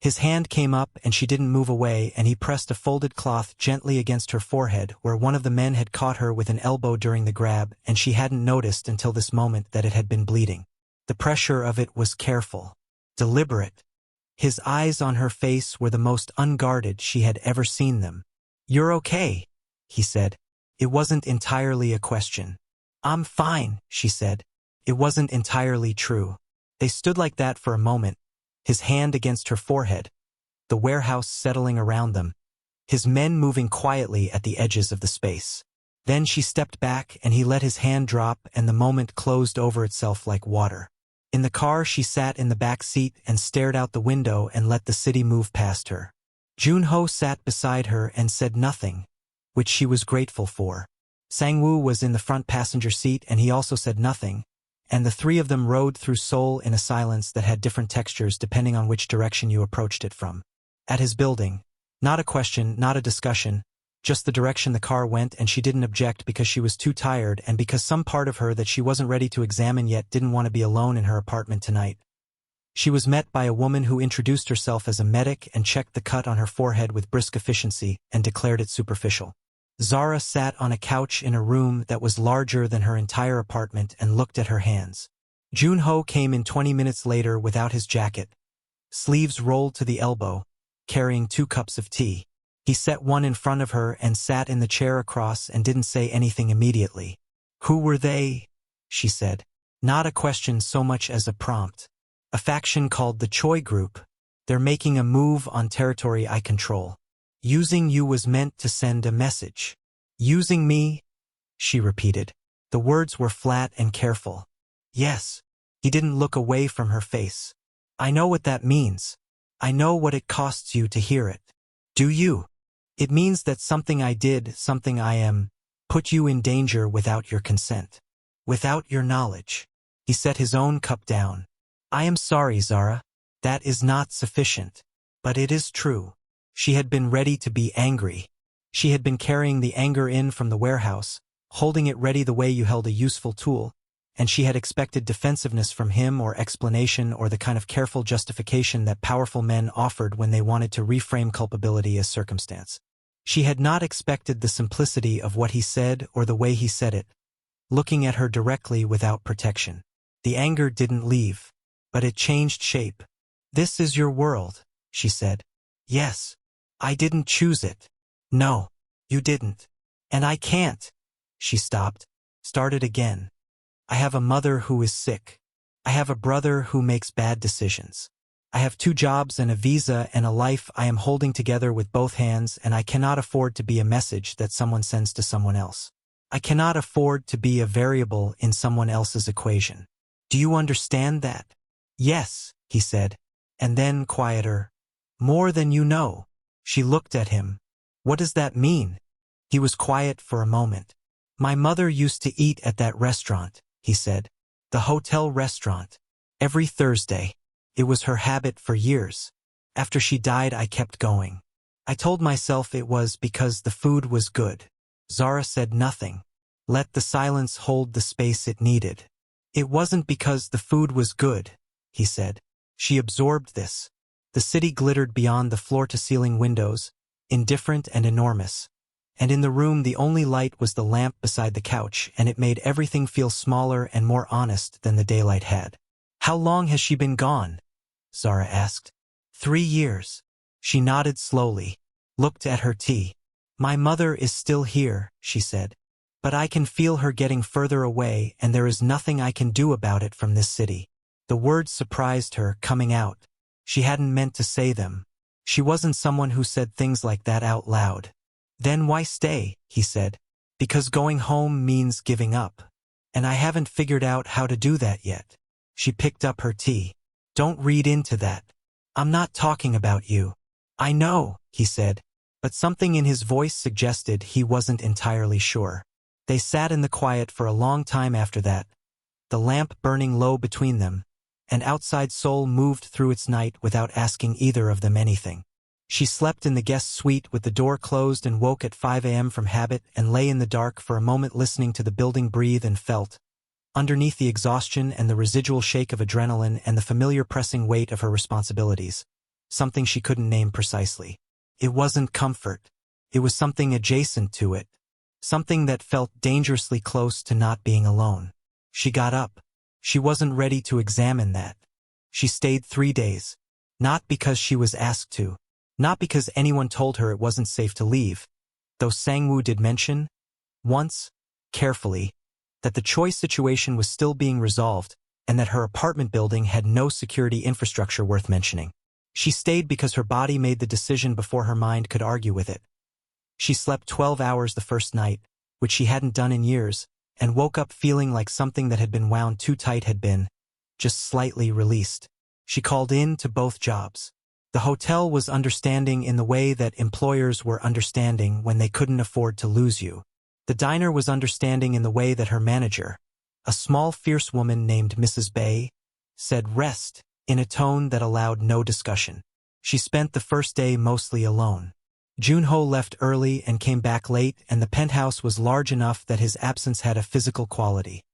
His hand came up and she didn't move away, and he pressed a folded cloth gently against her forehead where one of the men had caught her with an elbow during the grab, and she hadn't noticed until this moment that it had been bleeding. The pressure of it was careful, deliberate. His eyes on her face were the most unguarded she had ever seen them. "You're okay," he said. It wasn't entirely a question. "I'm fine," she said. It wasn't entirely true. They stood like that for a moment, his hand against her forehead, the warehouse settling around them, his men moving quietly at the edges of the space. Then she stepped back and he let his hand drop, and the moment closed over itself like water. In the car she sat in the back seat and stared out the window and let the city move past her. Junho sat beside her and said nothing, which she was grateful for. Sang-woo was in the front passenger seat and he also said nothing, and the three of them rode through Seoul in a silence that had different textures depending on which direction you approached it from. At his building, not a question, not a discussion, just the direction the car went, and she didn't object because she was too tired and because some part of her that she wasn't ready to examine yet didn't want to be alone in her apartment tonight. She was met by a woman who introduced herself as a medic and checked the cut on her forehead with brisk efficiency and declared it superficial. Zara sat on a couch in a room that was larger than her entire apartment and looked at her hands. Junho came in 20 minutes later without his jacket, sleeves rolled to the elbow, carrying 2 cups of tea. He set one in front of her and sat in the chair across and didn't say anything immediately. "Who were they?" she said. Not a question so much as a prompt. "A faction called the Choi Group. They're making a move on territory I control. Using you was meant to send a message." "Using me?" she repeated. The words were flat and careful. "Yes." He didn't look away from her face. "I know what that means. I know what it costs you to hear it." "Do you?" "It means that something I did, something I am, put you in danger without your consent. Without your knowledge." He set his own cup down. "I am sorry, Zara. That is not sufficient. But it is true." She had been ready to be angry. She had been carrying the anger in from the warehouse, holding it ready the way you held a useful tool, and she had expected defensiveness from him or explanation or the kind of careful justification that powerful men offered when they wanted to reframe culpability as circumstance. She had not expected the simplicity of what he said or the way he said it, looking at her directly without protection. The anger didn't leave, but it changed shape. "This is your world," she said. "Yes. I didn't choose it." "No, you didn't. And I can't." She stopped, started again. "I have a mother who is sick. I have a brother who makes bad decisions. I have 2 jobs and a visa and a life I am holding together with both hands, and I cannot afford to be a message that someone sends to someone else. I cannot afford to be a variable in someone else's equation. Do you understand that?" "Yes," he said, and then quieter. "More than you know." She looked at him. "What does that mean?" He was quiet for a moment. "My mother used to eat at that restaurant," he said. "The hotel restaurant. Every Thursday. It was her habit for years. After she died, I kept going. I told myself it was because the food was good." Zara said nothing. Let the silence hold the space it needed. "It wasn't because the food was good," he said. She absorbed this. The city glittered beyond the floor-to-ceiling windows, indifferent and enormous. And in the room the only light was the lamp beside the couch, and it made everything feel smaller and more honest than the daylight had. "How long has she been gone?" Zara asked. 3 years. She nodded slowly, looked at her tea. "My mother is still here," she said. "But I can feel her getting further away, and there is nothing I can do about it from this city." The words surprised her, coming out. She hadn't meant to say them. She wasn't someone who said things like that out loud. "Then why stay?" he said. "Because going home means giving up. And I haven't figured out how to do that yet. She picked up her tea. Don't read into that. I'm not talking about you. I know, he said, but something in his voice suggested he wasn't entirely sure. They sat in the quiet for a long time after that, the lamp burning low between them, and outside Seoul moved through its night without asking either of them anything. She slept in the guest suite with the door closed and woke at 5 a.m. from habit and lay in the dark for a moment listening to the building breathe and felt, underneath the exhaustion and the residual shake of adrenaline and the familiar pressing weight of her responsibilities, something she couldn't name precisely. It wasn't comfort. It was something adjacent to it, something that felt dangerously close to not being alone. She got up. She wasn't ready to examine that. She stayed 3 days. Not because she was asked to. Not because anyone told her it wasn't safe to leave, though Sang-woo did mention, once, carefully, that the choice situation was still being resolved and that her apartment building had no security infrastructure worth mentioning. She stayed because her body made the decision before her mind could argue with it. She slept 12 hours the first night, which she hadn't done in years, and woke up feeling like something that had been wound too tight had been, just slightly released. She called in to both jobs. The hotel was understanding in the way that employers were understanding when they couldn't afford to lose you. The diner was understanding in the way that her manager, a small fierce woman named Mrs. Bay, said rest in a tone that allowed no discussion. She spent the first day mostly alone. Junho left early and came back late, and the penthouse was large enough that his absence had a physical quality,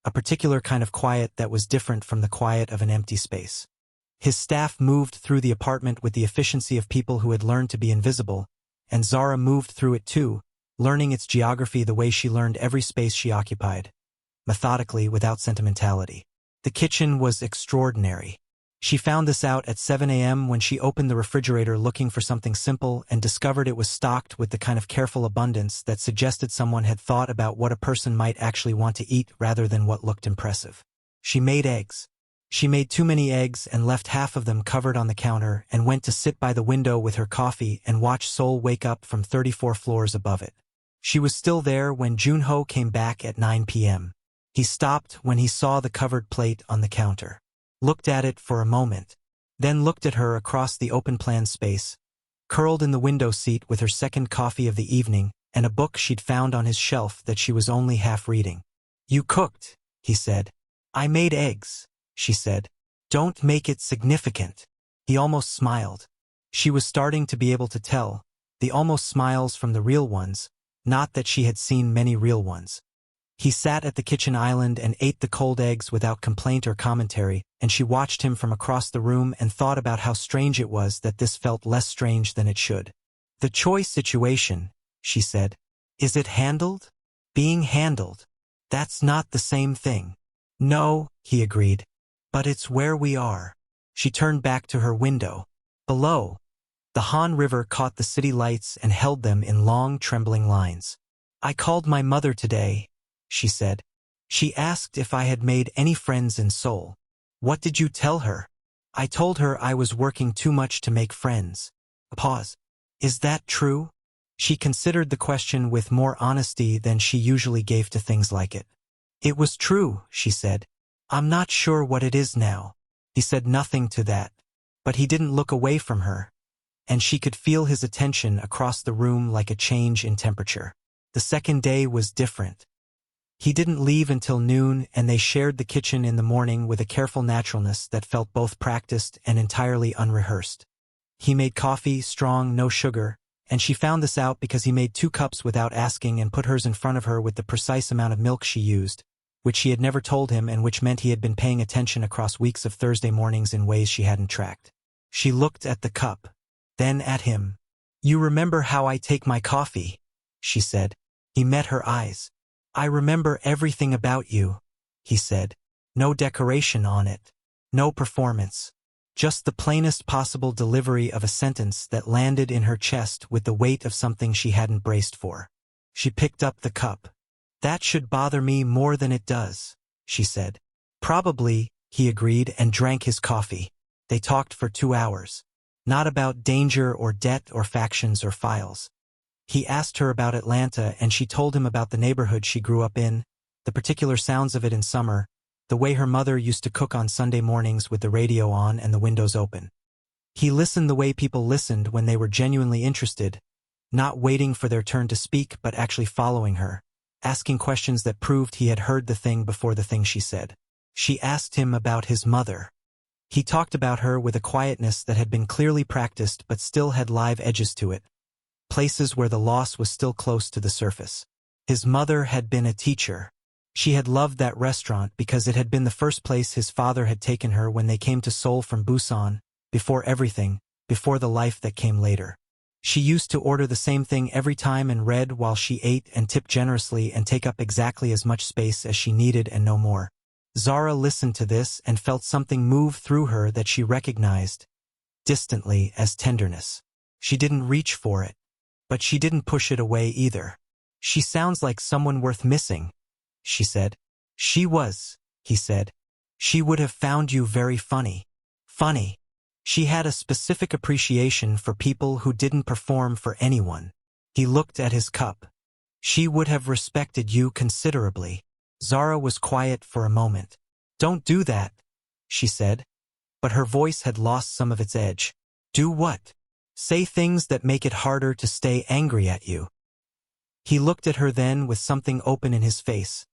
a particular kind of quiet that was different from the quiet of an empty space. His staff moved through the apartment with the efficiency of people who had learned to be invisible, and Zara moved through it too, learning its geography the way she learned every space she occupied, methodically, without sentimentality. The kitchen was extraordinary. She found this out at 7 a.m. when she opened the refrigerator looking for something simple and discovered it was stocked with the kind of careful abundance that suggested someone had thought about what a person might actually want to eat rather than what looked impressive. She made eggs. She made too many eggs and left half of them covered on the counter and went to sit by the window with her coffee and watch Seoul wake up from 34 floors above it. She was still there when Junho came back at 9 p.m. He stopped when he saw the covered plate on the counter, looked at it for a moment, then looked at her across the open-plan space, curled in the window seat with her second coffee of the evening and a book she'd found on his shelf that she was only half reading. "You cooked," he said. "I made eggs," she said. "Don't make it significant." He almost smiled. She was starting to be able to tell, the almost smiles from the real ones, not that she had seen many real ones. He sat at the kitchen island and ate the cold eggs without complaint or commentary, and she watched him from across the room and thought about how strange it was that this felt less strange than it should. "The choice situation," she said. "Is it handled? Being handled. That's not the same thing." "No," he agreed. "But it's where we are." She turned back to her window. Below, the Han River caught the city lights and held them in long, trembling lines. "I called my mother today," she said. "She asked if I had made any friends in Seoul." "What did you tell her?" "I told her I was working too much to make friends." A pause. "Is that true?" She considered the question with more honesty than she usually gave to things like it. "It was true," she said. "I'm not sure what it is now." He said nothing to that, but he didn't look away from her, and she could feel his attention across the room like a change in temperature. The second day was different. He didn't leave until noon, and they shared the kitchen in the morning with a careful naturalness that felt both practiced and entirely unrehearsed. He made coffee, strong, no sugar, and she found this out because he made 2 cups without asking and put hers in front of her with the precise amount of milk she used, which she had never told him and which meant he had been paying attention across weeks of Thursday mornings in ways she hadn't tracked. She looked at the cup, then at him. "You remember how I take my coffee?" she said. He met her eyes. "I remember everything about you," he said. "No decoration on it. No performance. Just the plainest possible delivery of a sentence that landed in her chest with the weight of something she hadn't braced for." She picked up the cup. "That should bother me more than it does," she said. "Probably," he agreed and drank his coffee. They talked for 2 hours. Not about danger or debt or factions or files. He asked her about Atlanta and she told him about the neighborhood she grew up in, the particular sounds of it in summer, the way her mother used to cook on Sunday mornings with the radio on and the windows open. He listened the way people listened when they were genuinely interested, not waiting for their turn to speak but actually following her, asking questions that proved he had heard the thing before the thing she said. She asked him about his mother. He talked about her with a quietness that had been clearly practiced but still had live edges to it, places where the loss was still close to the surface. His mother had been a teacher. She had loved that restaurant because it had been the first place his father had taken her when they came to Seoul from Busan, before everything, before the life that came later. She used to order the same thing every time and read while she ate and tipped generously and take up exactly as much space as she needed and no more. Zara listened to this and felt something move through her that she recognized, distantly, as tenderness. She didn't reach for it, but she didn't push it away either. "She sounds like someone worth missing," she said. "She was," he said. "She would have found you very funny." Funny. She had a specific appreciation for people who didn't perform for anyone. He looked at his cup. "She would have respected you considerably." Zara was quiet for a moment. "Don't do that," she said, but her voice had lost some of its edge. "Do what?" "Say things that make it harder to stay angry at you." He looked at her then with something open in his face,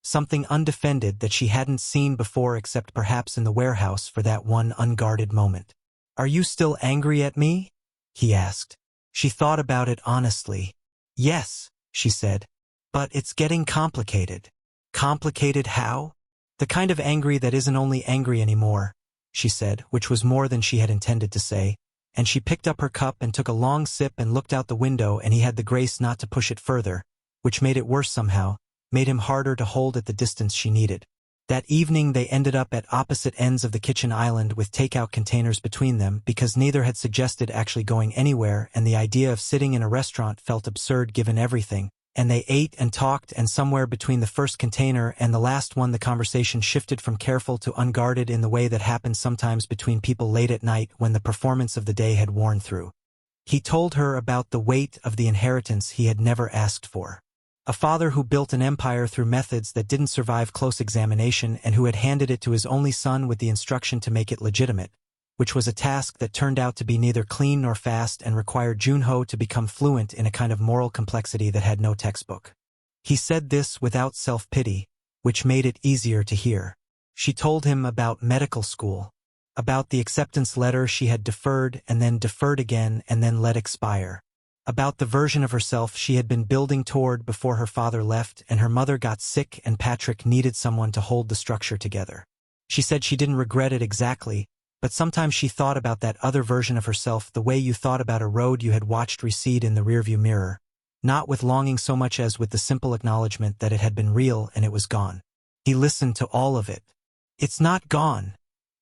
something undefended that she hadn't seen before except perhaps in the warehouse for that one unguarded moment. "Are you still angry at me?" he asked. She thought about it honestly. "Yes," she said, "but it's getting complicated." "Complicated how?" "The kind of angry that isn't only angry anymore," she said, which was more than she had intended to say, and she picked up her cup and took a long sip and looked out the window, and he had the grace not to push it further, which made it worse somehow, made him harder to hold at the distance she needed. That evening they ended up at opposite ends of the kitchen island with takeout containers between them because neither had suggested actually going anywhere and the idea of sitting in a restaurant felt absurd given everything, and they ate and talked, and somewhere between the first container and the last one the conversation shifted from careful to unguarded in the way that happens sometimes between people late at night when the performance of the day had worn through. He told her about the weight of the inheritance he had never asked for. A father who built an empire through methods that didn't survive close examination and who had handed it to his only son with the instruction to make it legitimate, which was a task that turned out to be neither clean nor fast and required Junho to become fluent in a kind of moral complexity that had no textbook. He said this without self-pity, which made it easier to hear. She told him about medical school, about the acceptance letter she had deferred and then deferred again and then let expire, about the version of herself she had been building toward before her father left and her mother got sick and Patrick needed someone to hold the structure together. She said she didn't regret it exactly, but sometimes she thought about that other version of herself the way you thought about a road you had watched recede in the rearview mirror, not with longing so much as with the simple acknowledgement that it had been real and it was gone. He listened to all of it. "It's not gone,"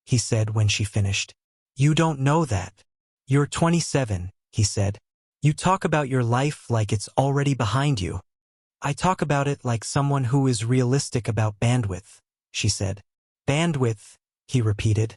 he said when she finished. "You don't know that. You're 27, he said. "You talk about your life like it's already behind you." "I talk about it like someone who is realistic about bandwidth," she said. "Bandwidth," he repeated,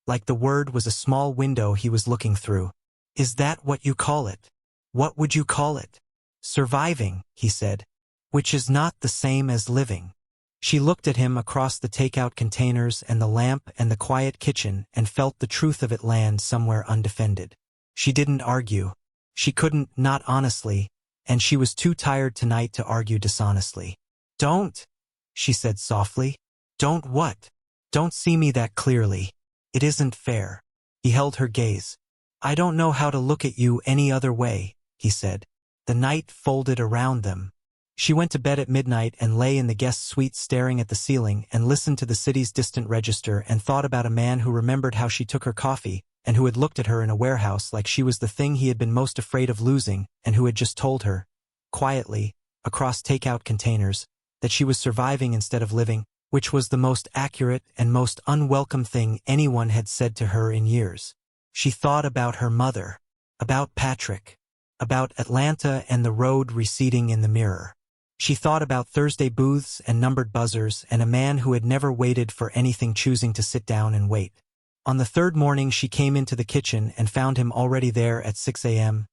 like the word was a small window he was looking through. "Is that what you call it? What would you call it?" "Surviving," he said, "which is not the same as living." She looked at him across the takeout containers and the lamp and the quiet kitchen and felt the truth of it land somewhere undefended. She didn't argue. She couldn't, not honestly, and she was too tired tonight to argue dishonestly. "Don't," she said softly. "Don't what?" "Don't see me that clearly. It isn't fair." He held her gaze. "I don't know how to look at you any other way," he said. The night folded around them. She went to bed at midnight and lay in the guest suite staring at the ceiling and listened to the city's distant register and thought about a man who remembered how she took her coffee and who had looked at her in a warehouse like she was the thing he had been most afraid of losing and who had just told her, quietly, across takeout containers, that she was surviving instead of living, which was the most accurate and most unwelcome thing anyone had said to her in years. She thought about her mother, about Patrick, about Atlanta and the road receding in the mirror. She thought about Thursday booths and numbered buzzers and a man who had never waited for anything choosing to sit down and wait. On the third morning she came into the kitchen and found him already there at 6 a.m.,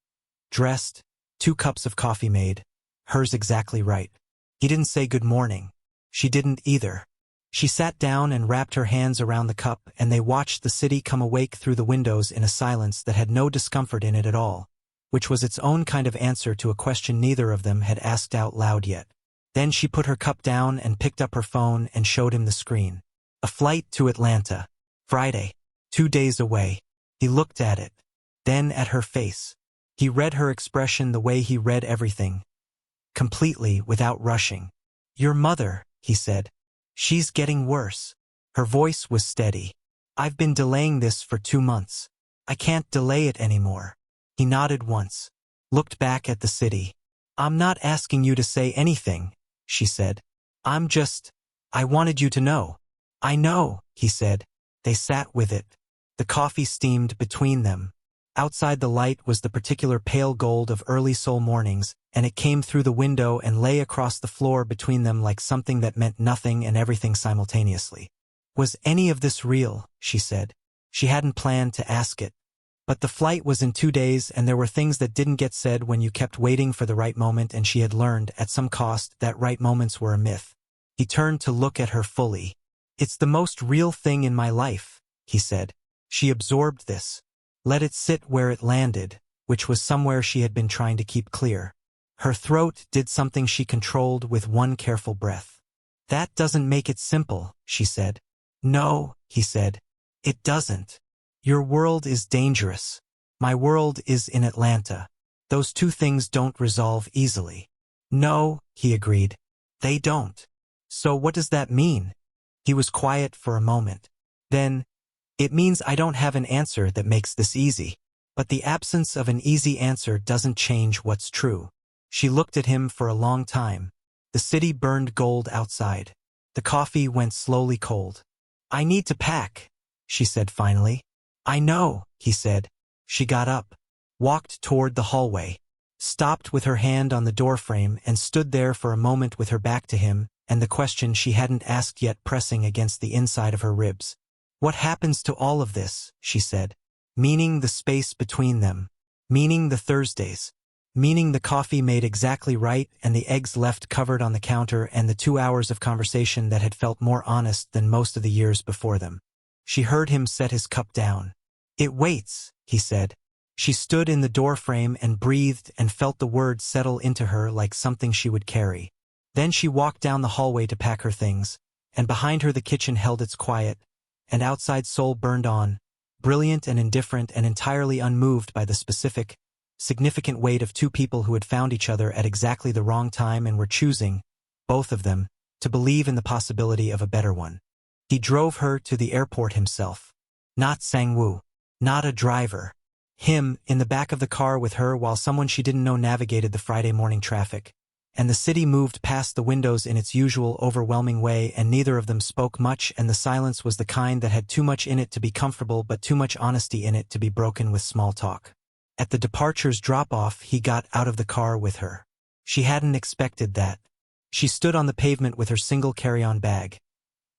dressed, 2 cups of coffee made, hers exactly right. He didn't say good morning. She didn't either. She sat down and wrapped her hands around the cup, and they watched the city come awake through the windows in a silence that had no discomfort in it at all, which was its own kind of answer to a question neither of them had asked out loud yet. Then she put her cup down and picked up her phone and showed him the screen. A flight to Atlanta. Friday. 2 days away. He looked at it. Then at her face. He read her expression the way he read everything. Completely, without rushing. "Your mother," he said. "She's getting worse." Her voice was steady. "I've been delaying this for 2 months. I can't delay it anymore." He nodded once. Looked back at the city. "I'm not asking you to say anything," she said. I wanted you to know." "I know," he said. They sat with it. The coffee steamed between them. Outside the light was the particular pale gold of early Seoul mornings, and it came through the window and lay across the floor between them like something that meant nothing and everything simultaneously. "Was any of this real?" she said. She hadn't planned to ask it. But the flight was in 2 days, and there were things that didn't get said when you kept waiting for the right moment, and she had learned, at some cost, that right moments were a myth. He turned to look at her fully. "It's the most real thing in my life," he said. She absorbed this. Let it sit where it landed, which was somewhere she had been trying to keep clear. Her throat did something she controlled with one careful breath. "That doesn't make it simple," she said. "No," he said. "It doesn't. Your world is dangerous. My world is in Atlanta. Those two things don't resolve easily." "No," he agreed. "They don't." "So what does that mean?" He was quiet for a moment. Then, "It means I don't have an answer that makes this easy. But the absence of an easy answer doesn't change what's true." She looked at him for a long time. The city burned gold outside. The coffee went slowly cold. "I need to pack," she said finally. "I know," he said. She got up, walked toward the hallway, stopped with her hand on the doorframe and stood there for a moment with her back to him, and the question she hadn't asked yet pressing against the inside of her ribs. "What happens to all of this?" she said. "Meaning the space between them. Meaning the Thursdays. Meaning the coffee made exactly right and the eggs left covered on the counter and the 2 hours of conversation that had felt more honest than most of the years before them." She heard him set his cup down. "It waits," he said. She stood in the doorframe and breathed and felt the words settle into her like something she would carry. Then she walked down the hallway to pack her things, and behind her the kitchen held its quiet, and outside Seoul burned on, brilliant and indifferent and entirely unmoved by the specific, significant weight of two people who had found each other at exactly the wrong time and were choosing, both of them, to believe in the possibility of a better one. He drove her to the airport himself. Not Sang-woo. Not a driver. Him, in the back of the car with her while someone she didn't know navigated the Friday morning traffic. And the city moved past the windows in its usual overwhelming way, and neither of them spoke much, and the silence was the kind that had too much in it to be comfortable but too much honesty in it to be broken with small talk. At the departure's drop-off, he got out of the car with her. She hadn't expected that. She stood on the pavement with her single carry-on bag.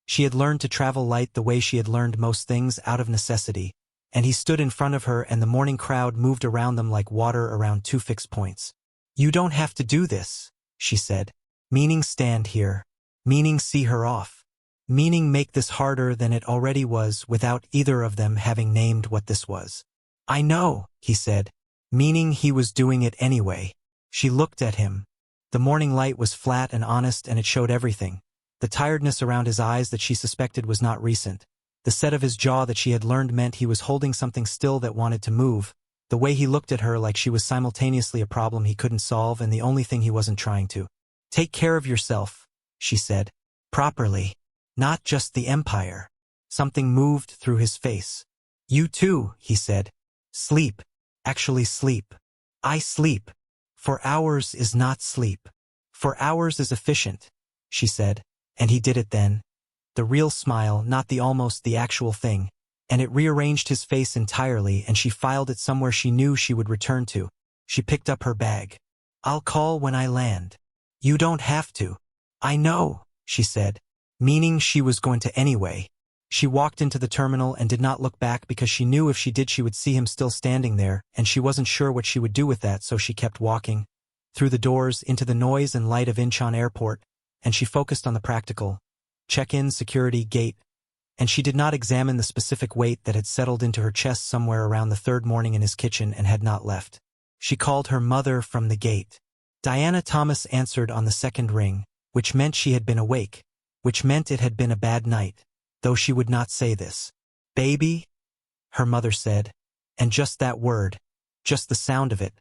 She had learned to travel light the way she had learned most things, out of necessity, and he stood in front of her and the morning crowd moved around them like water around two fixed points. "You don't have to do this," she said. "Meaning stand here. Meaning see her off. Meaning make this harder than it already was without either of them having named what this was." "I know," he said. Meaning he was doing it anyway. She looked at him. The morning light was flat and honest and it showed everything. The tiredness around his eyes that she suspected was not recent. The set of his jaw that she had learned meant he was holding something still that wanted to move. The way he looked at her like she was simultaneously a problem he couldn't solve and the only thing he wasn't trying to. "Take care of yourself," she said. "Properly. Not just the empire." Something moved through his face. "You too," he said. "Sleep. Actually sleep. I sleep. 4 hours is not sleep. 4 hours is efficient," she said. And he did it then. The real smile, not the almost, the actual thing. And it rearranged his face entirely, and she filed it somewhere she knew she would return to. She picked up her bag. "I'll call when I land." "You don't have to." "I know," she said. Meaning she was going to anyway. She walked into the terminal and did not look back because she knew if she did she would see him still standing there, and she wasn't sure what she would do with that, so she kept walking. Through the doors, into the noise and light of Incheon Airport, and she focused on the practical. Check-in, security, gate. And she did not examine the specific weight that had settled into her chest somewhere around the third morning in his kitchen and had not left. She called her mother from the gate. Diana Thomas answered on the second ring, which meant she had been awake, which meant it had been a bad night, though she would not say this. "Baby?" her mother said, and just that word, just the sound of it,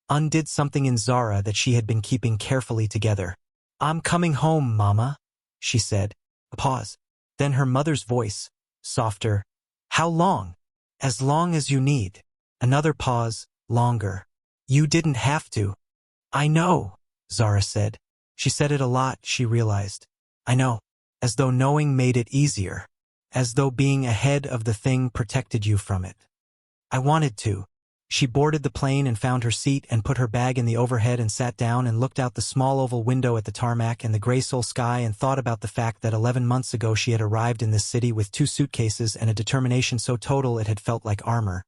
undid something in Zara that she had been keeping carefully together. "I'm coming home, Mama," she said. A pause. Then her mother's voice, softer. "How long?" "As long as you need." Another pause, longer. "You didn't have to." "I know," Zara said. She said it a lot, she realized. "I know." As though knowing made it easier. As though being ahead of the thing protected you from it. "I wanted to." She boarded the plane and found her seat and put her bag in the overhead and sat down and looked out the small oval window at the tarmac and the gray Seoul sky and thought about the fact that 11 months ago she had arrived in this city with 2 suitcases and a determination so total it had felt like armor.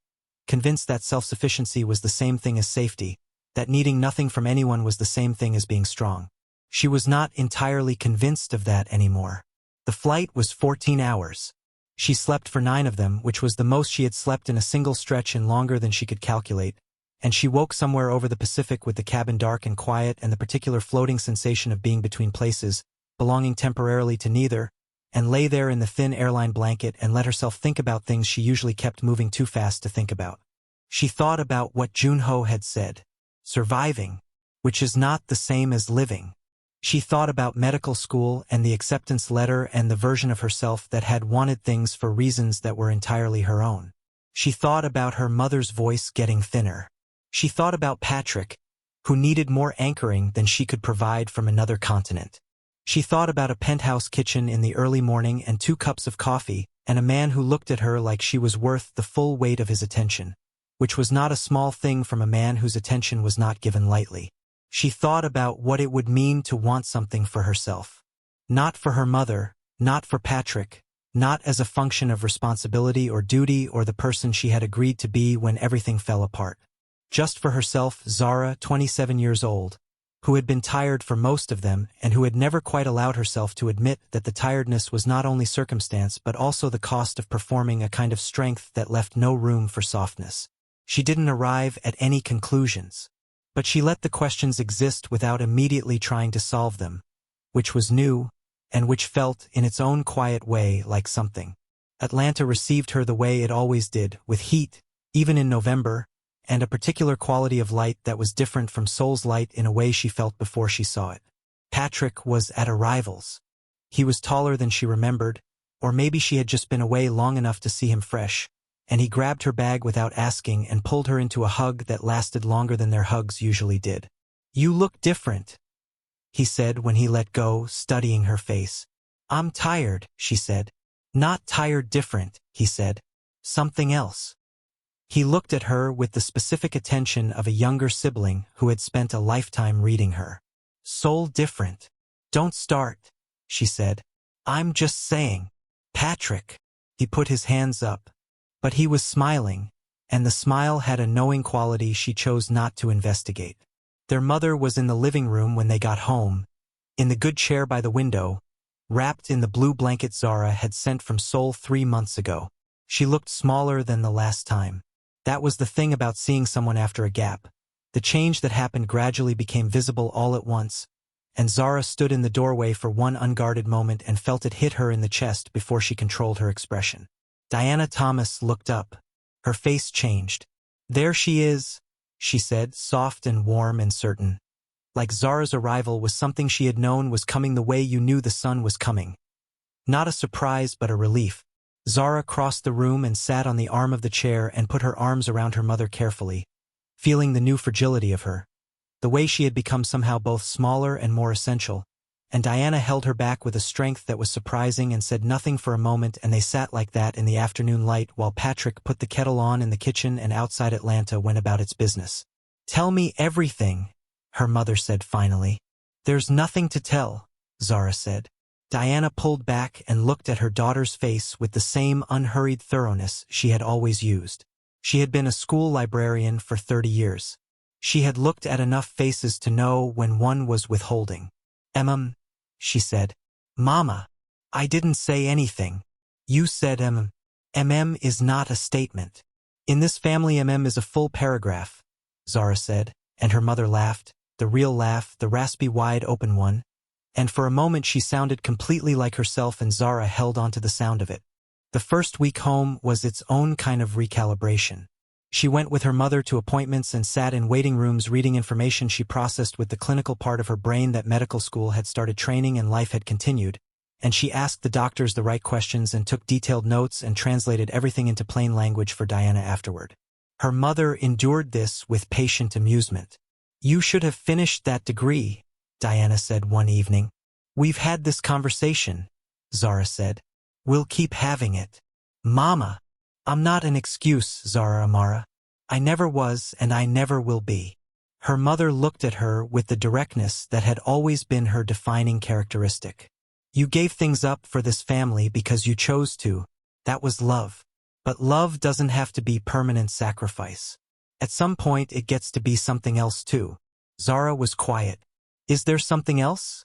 Convinced that self-sufficiency was the same thing as safety, that needing nothing from anyone was the same thing as being strong. She was not entirely convinced of that anymore. The flight was 14 hours. She slept for 9 of them, which was the most she had slept in a single stretch in longer than she could calculate, and she woke somewhere over the Pacific with the cabin dark and quiet and the particular floating sensation of being between places, belonging temporarily to neither, and lay there in the thin airline blanket and let herself think about things she usually kept moving too fast to think about. She thought about what Junho had said. Surviving, which is not the same as living. She thought about medical school and the acceptance letter and the version of herself that had wanted things for reasons that were entirely her own. She thought about her mother's voice getting thinner. She thought about Patrick, who needed more anchoring than she could provide from another continent. She thought about a penthouse kitchen in the early morning and 2 cups of coffee, and a man who looked at her like she was worth the full weight of his attention, which was not a small thing from a man whose attention was not given lightly. She thought about what it would mean to want something for herself. Not for her mother, not for Patrick, not as a function of responsibility or duty or the person she had agreed to be when everything fell apart. Just for herself, Zara, 27 years old, who had been tired for most of them and who had never quite allowed herself to admit that the tiredness was not only circumstance but also the cost of performing a kind of strength that left no room for softness. She didn't arrive at any conclusions. But she let the questions exist without immediately trying to solve them, which was new, and which felt, in its own quiet way, like something. Atlanta received her the way it always did, with heat, even in November, and a particular quality of light that was different from Seoul's light in a way she felt before she saw it. Patrick was at arrivals. He was taller than she remembered, or maybe she had just been away long enough to see him fresh, and he grabbed her bag without asking and pulled her into a hug that lasted longer than their hugs usually did. "You look different," he said when he let go, studying her face. "I'm tired," she said. "Not tired different," he said. "Something else." He looked at her with the specific attention of a younger sibling who had spent a lifetime reading her. "Soul different." "Don't start," she said. "I'm just saying." "Patrick." He put his hands up. But he was smiling, and the smile had a knowing quality she chose not to investigate. Their mother was in the living room when they got home, in the good chair by the window, wrapped in the blue blanket Zara had sent from Seoul 3 months ago. She looked smaller than the last time. That was the thing about seeing someone after a gap. The change that happened gradually became visible all at once, and Zara stood in the doorway for one unguarded moment and felt it hit her in the chest before she controlled her expression. Diana Thomas looked up. Her face changed. "There she is," she said, soft and warm and certain. Like Zara's arrival was something she had known was coming the way you knew the sun was coming. Not a surprise, but a relief. Zara crossed the room and sat on the arm of the chair and put her arms around her mother carefully, feeling the new fragility of her, the way she had become somehow both smaller and more essential. And Diana held her back with a strength that was surprising and said nothing for a moment, and they sat like that in the afternoon light while Patrick put the kettle on in the kitchen and outside Atlanta went about its business. "Tell me everything," her mother said finally. "There's nothing to tell," Zara said. Diana pulled back and looked at her daughter's face with the same unhurried thoroughness she had always used. She had been a school librarian for 30 years. She had looked at enough faces to know when one was withholding. she said. Mama, I didn't say anything. You said is not a statement. In this family is a full paragraph, Zara said, and her mother laughed, the real laugh, the raspy wide-open one, and for a moment she sounded completely like herself and Zara held on to the sound of it. The first week home was its own kind of recalibration. She went with her mother to appointments and sat in waiting rooms reading information she processed with the clinical part of her brain that medical school had started training and life had continued, and she asked the doctors the right questions and took detailed notes and translated everything into plain language for Diana afterward. Her mother endured this with patient amusement. You should have finished that degree, Diana said one evening. We've had this conversation, Zara said. We'll keep having it. Mama, I'm not an excuse, Zara Amara. I never was and I never will be. Her mother looked at her with the directness that had always been her defining characteristic. You gave things up for this family because you chose to. That was love. But love doesn't have to be permanent sacrifice. At some point it gets to be something else too. Zara was quiet. Is there something else?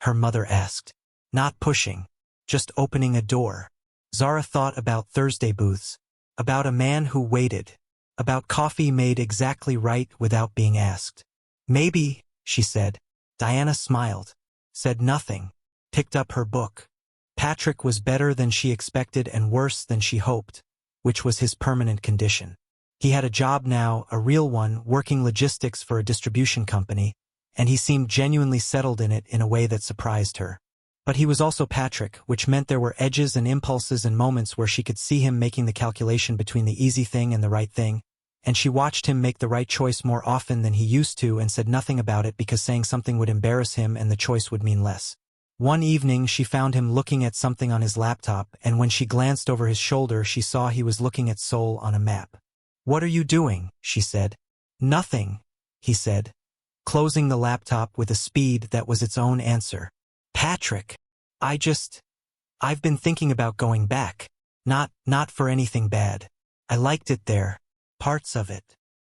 Her mother asked. Not pushing. Just opening a door. Zara thought about Thursday booths. About a man who waited. About coffee made exactly right without being asked. Maybe, she said. Diana smiled. Said nothing. Picked up her book. Patrick was better than she expected and worse than she hoped, which was his permanent condition. He had a job now, a real one, working logistics for a distribution company, and he seemed genuinely settled in it in a way that surprised her. But he was also Patrick, which meant there were edges and impulses and moments where she could see him making the calculation between the easy thing and the right thing, and she watched him make the right choice more often than he used to and said nothing about it because saying something would embarrass him and the choice would mean less. One evening she found him looking at something on his laptop, and when she glanced over his shoulder she saw he was looking at Seoul on a map. What are you doing? She said. Nothing, he said, closing the laptop with a speed that was its own answer. Patrick, I've been thinking about going back. Not for anything bad. I liked it there. Parts of it.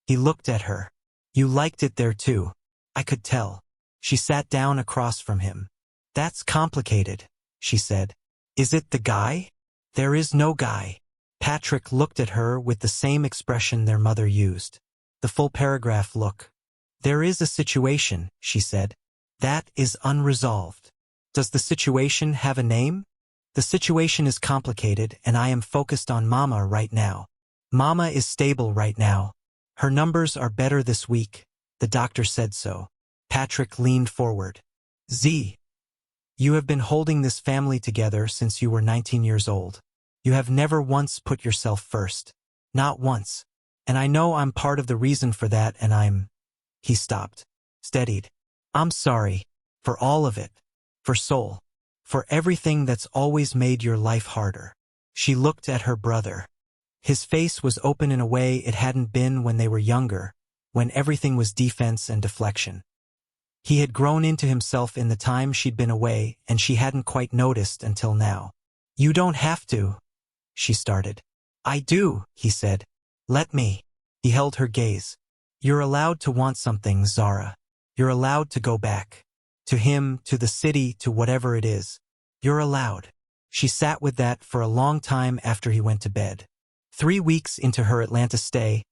He looked at her. You liked it there too. I could tell. She sat down across from him. That's complicated, she said. Is it the guy? There is no guy. Patrick looked at her with the same expression their mother used. The full paragraph look. There is a situation, she said. That is unresolved. Does the situation have a name? The situation is complicated and I am focused on Mama right now. Mama is stable right now. Her numbers are better this week. The doctor said so. Patrick leaned forward. Z. You have been holding this family together since you were 19 years old. You have never once put yourself first. Not once. And I know I'm part of the reason for that and He stopped. Steadied. I'm sorry. For all of it. For Seoul. For everything that's always made your life harder. She looked at her brother. His face was open in a way it hadn't been when they were younger, when everything was defense and deflection. He had grown into himself in the time she'd been away, and she hadn't quite noticed until now. You don't have to, she started. I do, he said. Let me. He held her gaze. You're allowed to want something, Zara. You're allowed to go back. To him, to the city, to whatever it is. You're allowed. She sat with that for a long time after he went to bed. 3 weeks into her Atlanta stay,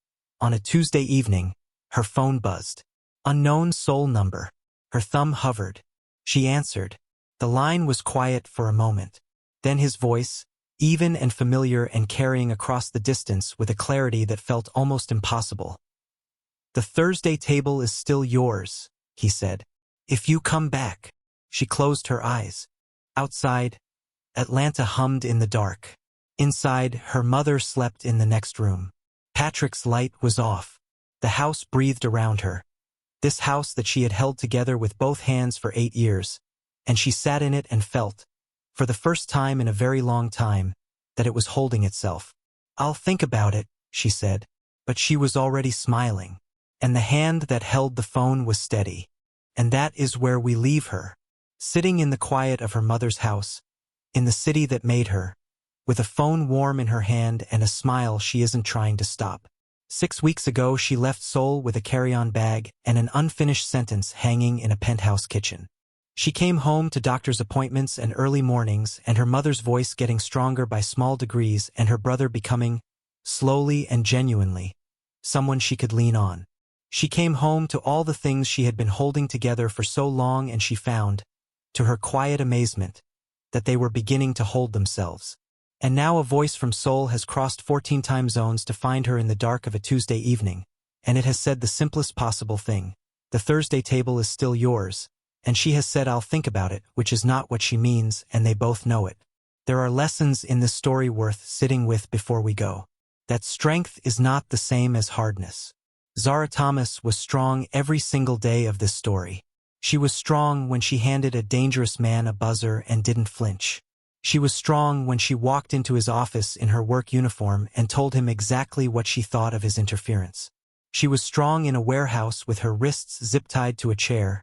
on a Tuesday evening, her phone buzzed. Unknown Seoul number. Her thumb hovered. She answered. The line was quiet for a moment. Then his voice, even and familiar and carrying across the distance with a clarity that felt almost impossible. The Thursday table is still yours, he said. If you come back. She closed her eyes. Outside, Atlanta hummed in the dark. Inside, her mother slept in the next room. Patrick's light was off. The house breathed around her. This house that she had held together with both hands for 8 years, and she sat in it and felt, for the first time in a very long time, that it was holding itself. I'll think about it, she said, but she was already smiling, and the hand that held the phone was steady. And that is where we leave her, sitting in the quiet of her mother's house, in the city that made her, with a phone warm in her hand and a smile she isn't trying to stop. 6 weeks ago she left Seoul with a carry-on bag and an unfinished sentence hanging in a penthouse kitchen. She came home to doctor's appointments and early mornings, and her mother's voice getting stronger by small degrees, and her brother becoming, slowly and genuinely, someone she could lean on. She came home to all the things she had been holding together for so long, and she found, to her quiet amazement, that they were beginning to hold themselves. And now a voice from Seoul has crossed 14 time zones to find her in the dark of a Tuesday evening, and it has said the simplest possible thing: the Thursday table is still yours. And she has said, I'll think about it, which is not what she means, and they both know it. There are lessons in this story worth sitting with before we go. That strength is not the same as hardness. Zara Thomas was strong every single day of this story. She was strong when she handed a dangerous man a buzzer and didn't flinch. She was strong when she walked into his office in her work uniform and told him exactly what she thought of his interference. She was strong in a warehouse with her wrists zip-tied to a chair,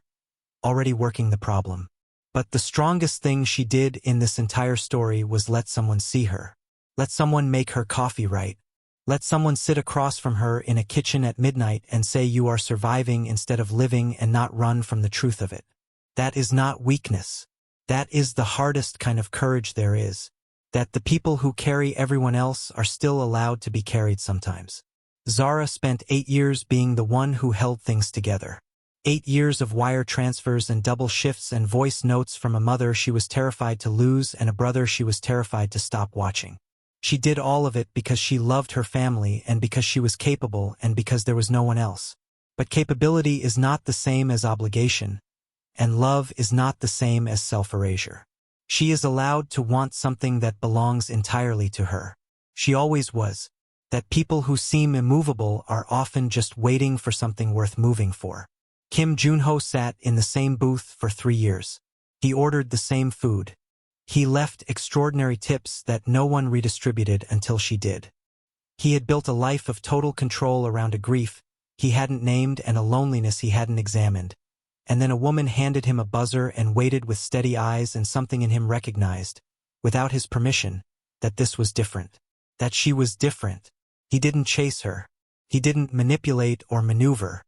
already working the problem. But the strongest thing she did in this entire story was let someone see her. Let someone make her coffee right. Let someone sit across from her in a kitchen at midnight and say you are surviving instead of living, and not run from the truth of it. That is not weakness. That is the hardest kind of courage there is. That the people who carry everyone else are still allowed to be carried sometimes. Zara spent 8 years being the one who held things together. 8 years of wire transfers and double shifts and voice notes from a mother she was terrified to lose and a brother she was terrified to stop watching. She did all of it because she loved her family and because she was capable and because there was no one else. But capability is not the same as obligation, and love is not the same as self-erasure. She is allowed to want something that belongs entirely to her. She always was. That people who seem immovable are often just waiting for something worth moving for. Kim Junho sat in the same booth for 3 years. He ordered the same food. He left extraordinary tips that no one redistributed until she did. He had built a life of total control around a grief he hadn't named and a loneliness he hadn't examined. And then a woman handed him a buzzer and waited with steady eyes, and something in him recognized, without his permission, that this was different. That she was different. He didn't chase her. He didn't manipulate or maneuver.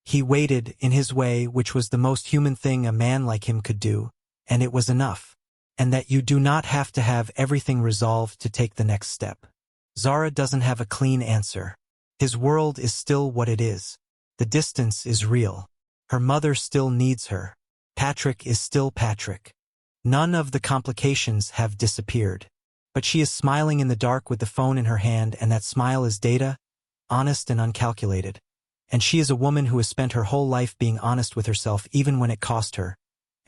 He waited in his way, which was the most human thing a man like him could do, and it was enough. And that you do not have to have everything resolved to take the next step. Zara doesn't have a clean answer. His world is still what it is. The distance is real. Her mother still needs her. Patrick is still Patrick. None of the complications have disappeared. But she is smiling in the dark with the phone in her hand, and that smile is data, honest and uncalculated. And she is a woman who has spent her whole life being honest with herself even when it cost her.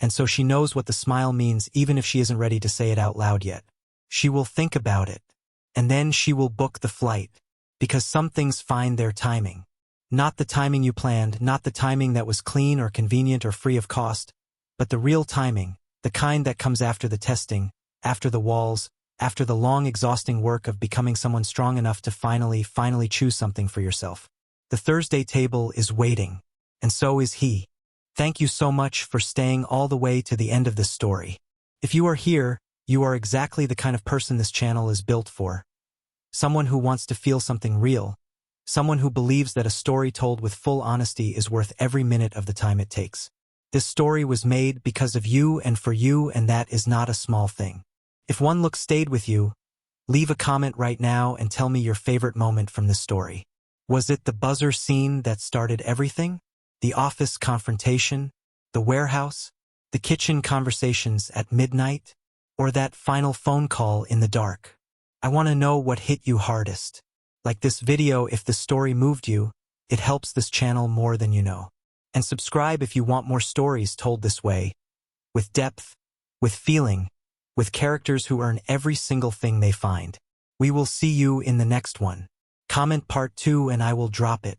And so she knows what the smile means even if she isn't ready to say it out loud yet. She will think about it. And then she will book the flight. Because some things find their timing. Not the timing you planned, not the timing that was clean or convenient or free of cost, but the real timing, the kind that comes after the testing, after the walls, after the long exhausting work of becoming someone strong enough to finally choose something for yourself. The Thursday table is waiting, and so is he. Thank you so much for staying all the way to the end of this story. If you are here, you are exactly the kind of person this channel is built for. Someone who wants to feel something real. Someone who believes that a story told with full honesty is worth every minute of the time it takes. This story was made because of you and for you, and that is not a small thing. If one look stayed with you, leave a comment right now and tell me your favorite moment from this story. Was it the buzzer scene that started everything? The office confrontation? The warehouse? The kitchen conversations at midnight? Or that final phone call in the dark? I want to know what hit you hardest. Like this video if the story moved you. It helps this channel more than you know. And subscribe if you want more stories told this way. With depth, with feeling, with characters who earn every single thing they find. We will see you in the next one. Comment part 2 and I will drop it.